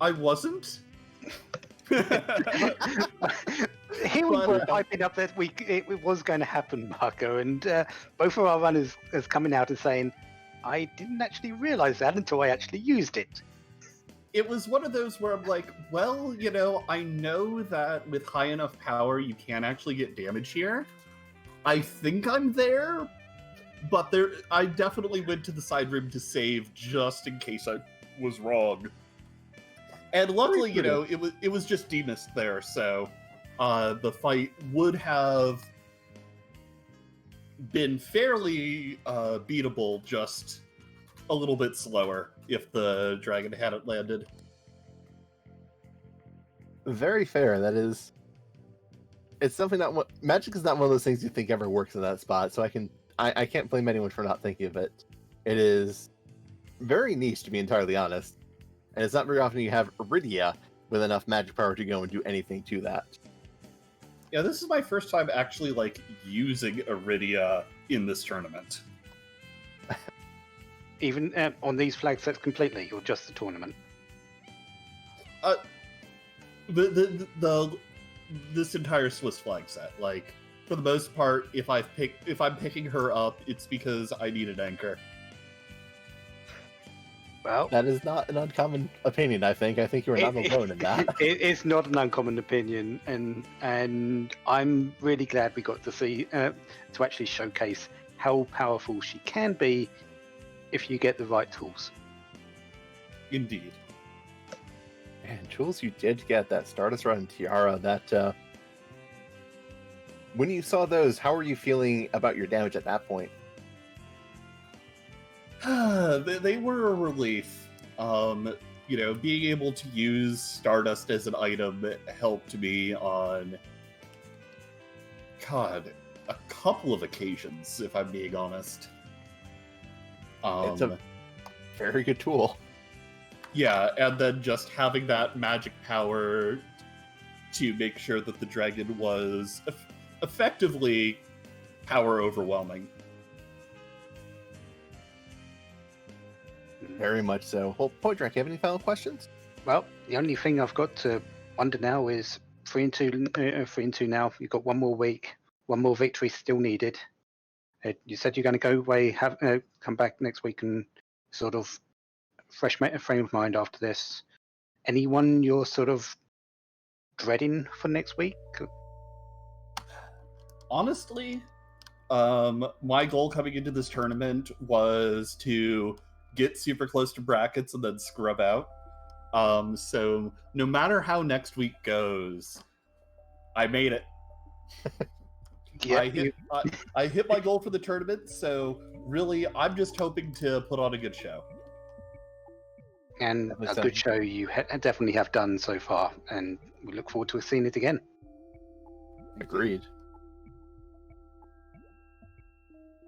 I wasn't. Here we were hyping up that it was going to happen, Marco, and both of our runners is coming out and saying, I didn't actually realize that until I actually used it. It was one of those where I'm like, well, I know that with high enough power you can actually get damage here. I think I'm there, but I definitely went to the side room to save just in case I was wrong. And luckily, it was just Demas there, so the fight would have been fairly beatable, just a little bit slower if the dragon hadn't landed. Very fair. That is... It's something that magic is not one of those things you think ever works in that spot, so I can't blame anyone for not thinking of it. It is very niche, to be entirely honest, and it's not very often you have Iridia with enough magic power to go and do anything to that. Yeah, this is my first time actually using Iridia in this tournament. Even on these flag sets completely, or just the tournament? This entire Swiss flag set, for the most part, if I'm picking her up, it's because I need an anchor. Well, that is not an uncommon opinion. I think you're not alone in that. It's not an uncommon opinion, and I'm really glad we got to see to actually showcase how powerful she can be if you get the right tools. Indeed. And Jules, you did get that Stardust Rod and Tiara. That when you saw those, how were you feeling about your damage at that point? They were a relief. Being able to use Stardust as an item helped me on, a couple of occasions, if I'm being honest. It's a very good tool. Yeah, and then just having that magic power to make sure that the dragon was effectively power overwhelming. Very much so. Well, Poitrak, do you have any final questions? Well, the only thing I've got to wonder now is 3-2 now. You've got one more week, one more victory still needed. You said you're going to go away, come back next week and sort of fresh frame of mind after this. Anyone you're sort of dreading for next week? Honestly, my goal coming into this tournament was to get super close to brackets and then scrub out. So no matter how next week goes, I made it. Yeah, I hit my goal for the tournament, so really I'm just hoping to put on a good show. And a good show you definitely have done so far, and we look forward to seeing it again. Agreed.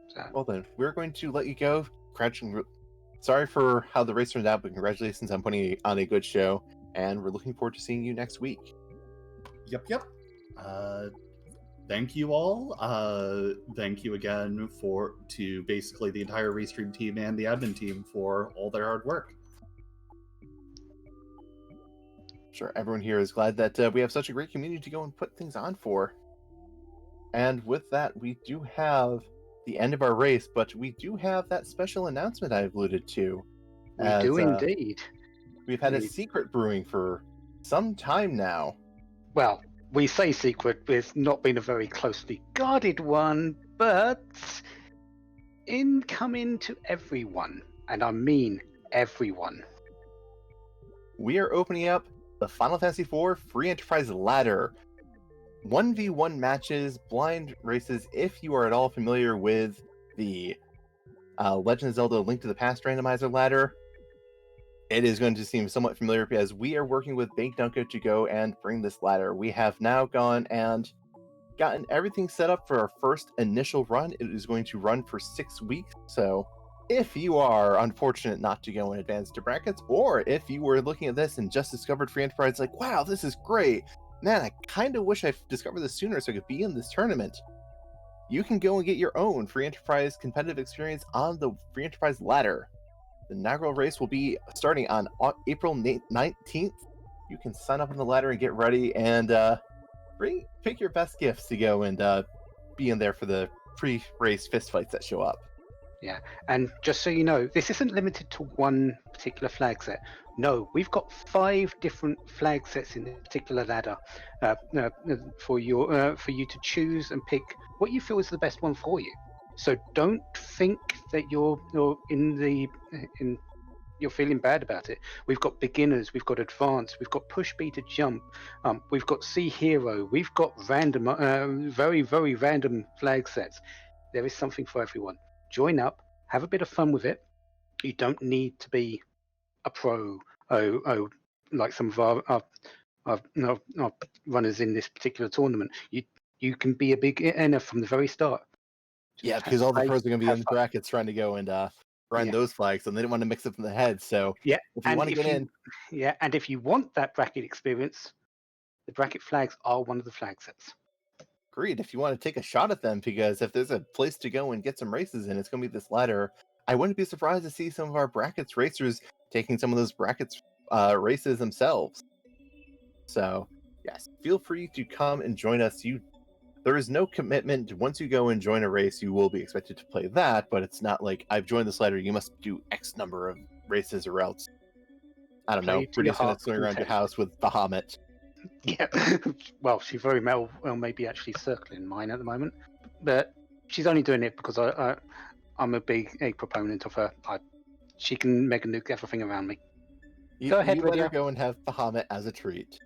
So. Well then, we're going to let you go. Sorry for how the race turned out, but congratulations on putting on a good show, and we're looking forward to seeing you next week. Yep. Thank you all. Thank you again to basically the entire Restream team and the admin team for all their hard work. Sure, everyone here is glad that we have such a great community to go and put things on for. And with that, we do have the end of our race, but we do have that special announcement I've alluded to. We do indeed. We've had a secret brewing for some time now. Well, we say secret, it's not been a very closely guarded one, but incoming to everyone, and I mean everyone. We are opening up the Final Fantasy IV Free Enterprise Ladder. 1v1 matches, blind races. If you are at all familiar with the Legend of Zelda Link to the Past randomizer ladder, it is going to seem somewhat familiar as we are working with Big Dunko to go and bring this ladder. We have now gone and gotten everything set up for our first initial run. It is going to run for 6 weeks, so if you are unfortunate not to go in advance to brackets, or if you were looking at this and just discovered Free Enterprise, like, wow, this is great, man, I kind of wish I discovered this sooner so I could be in this tournament, you can go and get your own Free Enterprise competitive experience on the Free Enterprise ladder. The inaugural race will be starting on April 19th. You can sign up on the ladder and get ready, and pick your best gifts to go and be in there for the pre-race fistfights that show up. Yeah, and just so you know, this isn't limited to one particular flag set. No, we've got 5 different flag sets in this particular ladder for you to choose and pick what you feel is the best one for you. So don't think that you're feeling bad about it. We've got beginners, we've got advanced, we've got push B to jump, we've got C hero, we've got random, very very random flag sets. There is something for everyone. Join up, have a bit of fun with it. You don't need to be a pro, like some of our runners in this particular tournament. You can be a beginner from the very start. Yeah, because all the pros are going to be in the brackets trying to go and run those flags, and they didn't want to mix up in the head. So yeah, if you want to get in, yeah, and if you want that bracket experience, the bracket flags are one of the flag sets. Agreed. If you want to take a shot at them, because if there's a place to go and get some races in, it's going to be this ladder. I wouldn't be surprised to see some of our brackets racers taking some of those brackets races themselves. So yes, feel free to come and join us. There is no commitment. Once you go and join a race, you will be expected to play that, but it's not like, I've joined this ladder, you must do X number of races or else, I don't know, we're just going to swing around your house with Bahamut. Yeah, well, she very well may be actually circling mine at the moment, but she's only doing it because I'm a big proponent of her. She can mega nuke everything around me. Go ahead, you let her go and have Bahamut as a treat.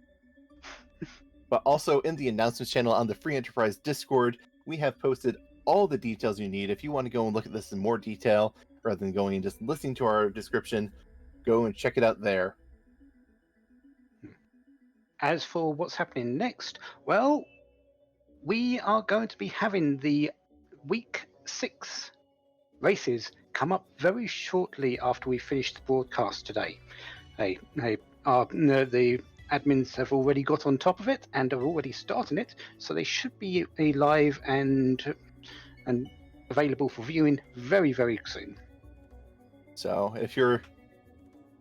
But also in the announcements channel on the Free Enterprise Discord, we have posted all the details you need. If you want to go and look at this in more detail, rather than going and just listening to our description, go and check it out there. As for what's happening next, well, we are going to be having the week 6 races come up very shortly after we finish the broadcast today. The admins have already got on top of it and are already starting it, so they should be live and available for viewing very, very soon. So if you're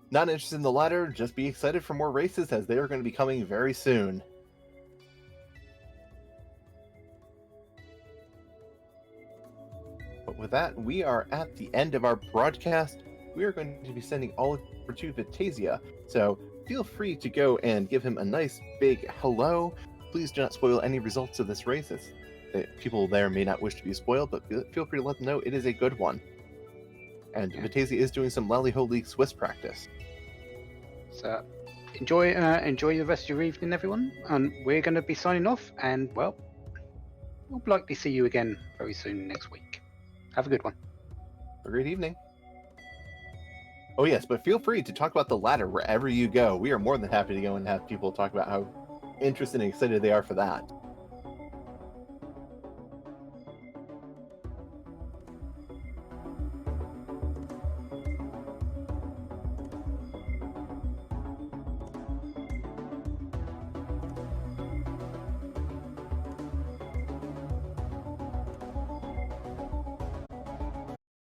not interested in the ladder, just be excited for more races, as they are going to be coming very soon. But with that, we are at the end of our broadcast. We are going to be sending all over to Vitasia, so feel free to go and give him a nice big hello. Please do not spoil any results of this race, as people there may not wish to be spoiled, but feel free to let them know it is a good one. And Vitasia is doing some Lali-Ho League Swiss practice. So enjoy the rest of your evening, everyone. And we're going to be signing off, and well, we'll likely see you again very soon next week. Have a good one. A great evening. Oh yes, but feel free to talk about the ladder wherever you go. We are more than happy to go and have people talk about how interested and excited they are for that.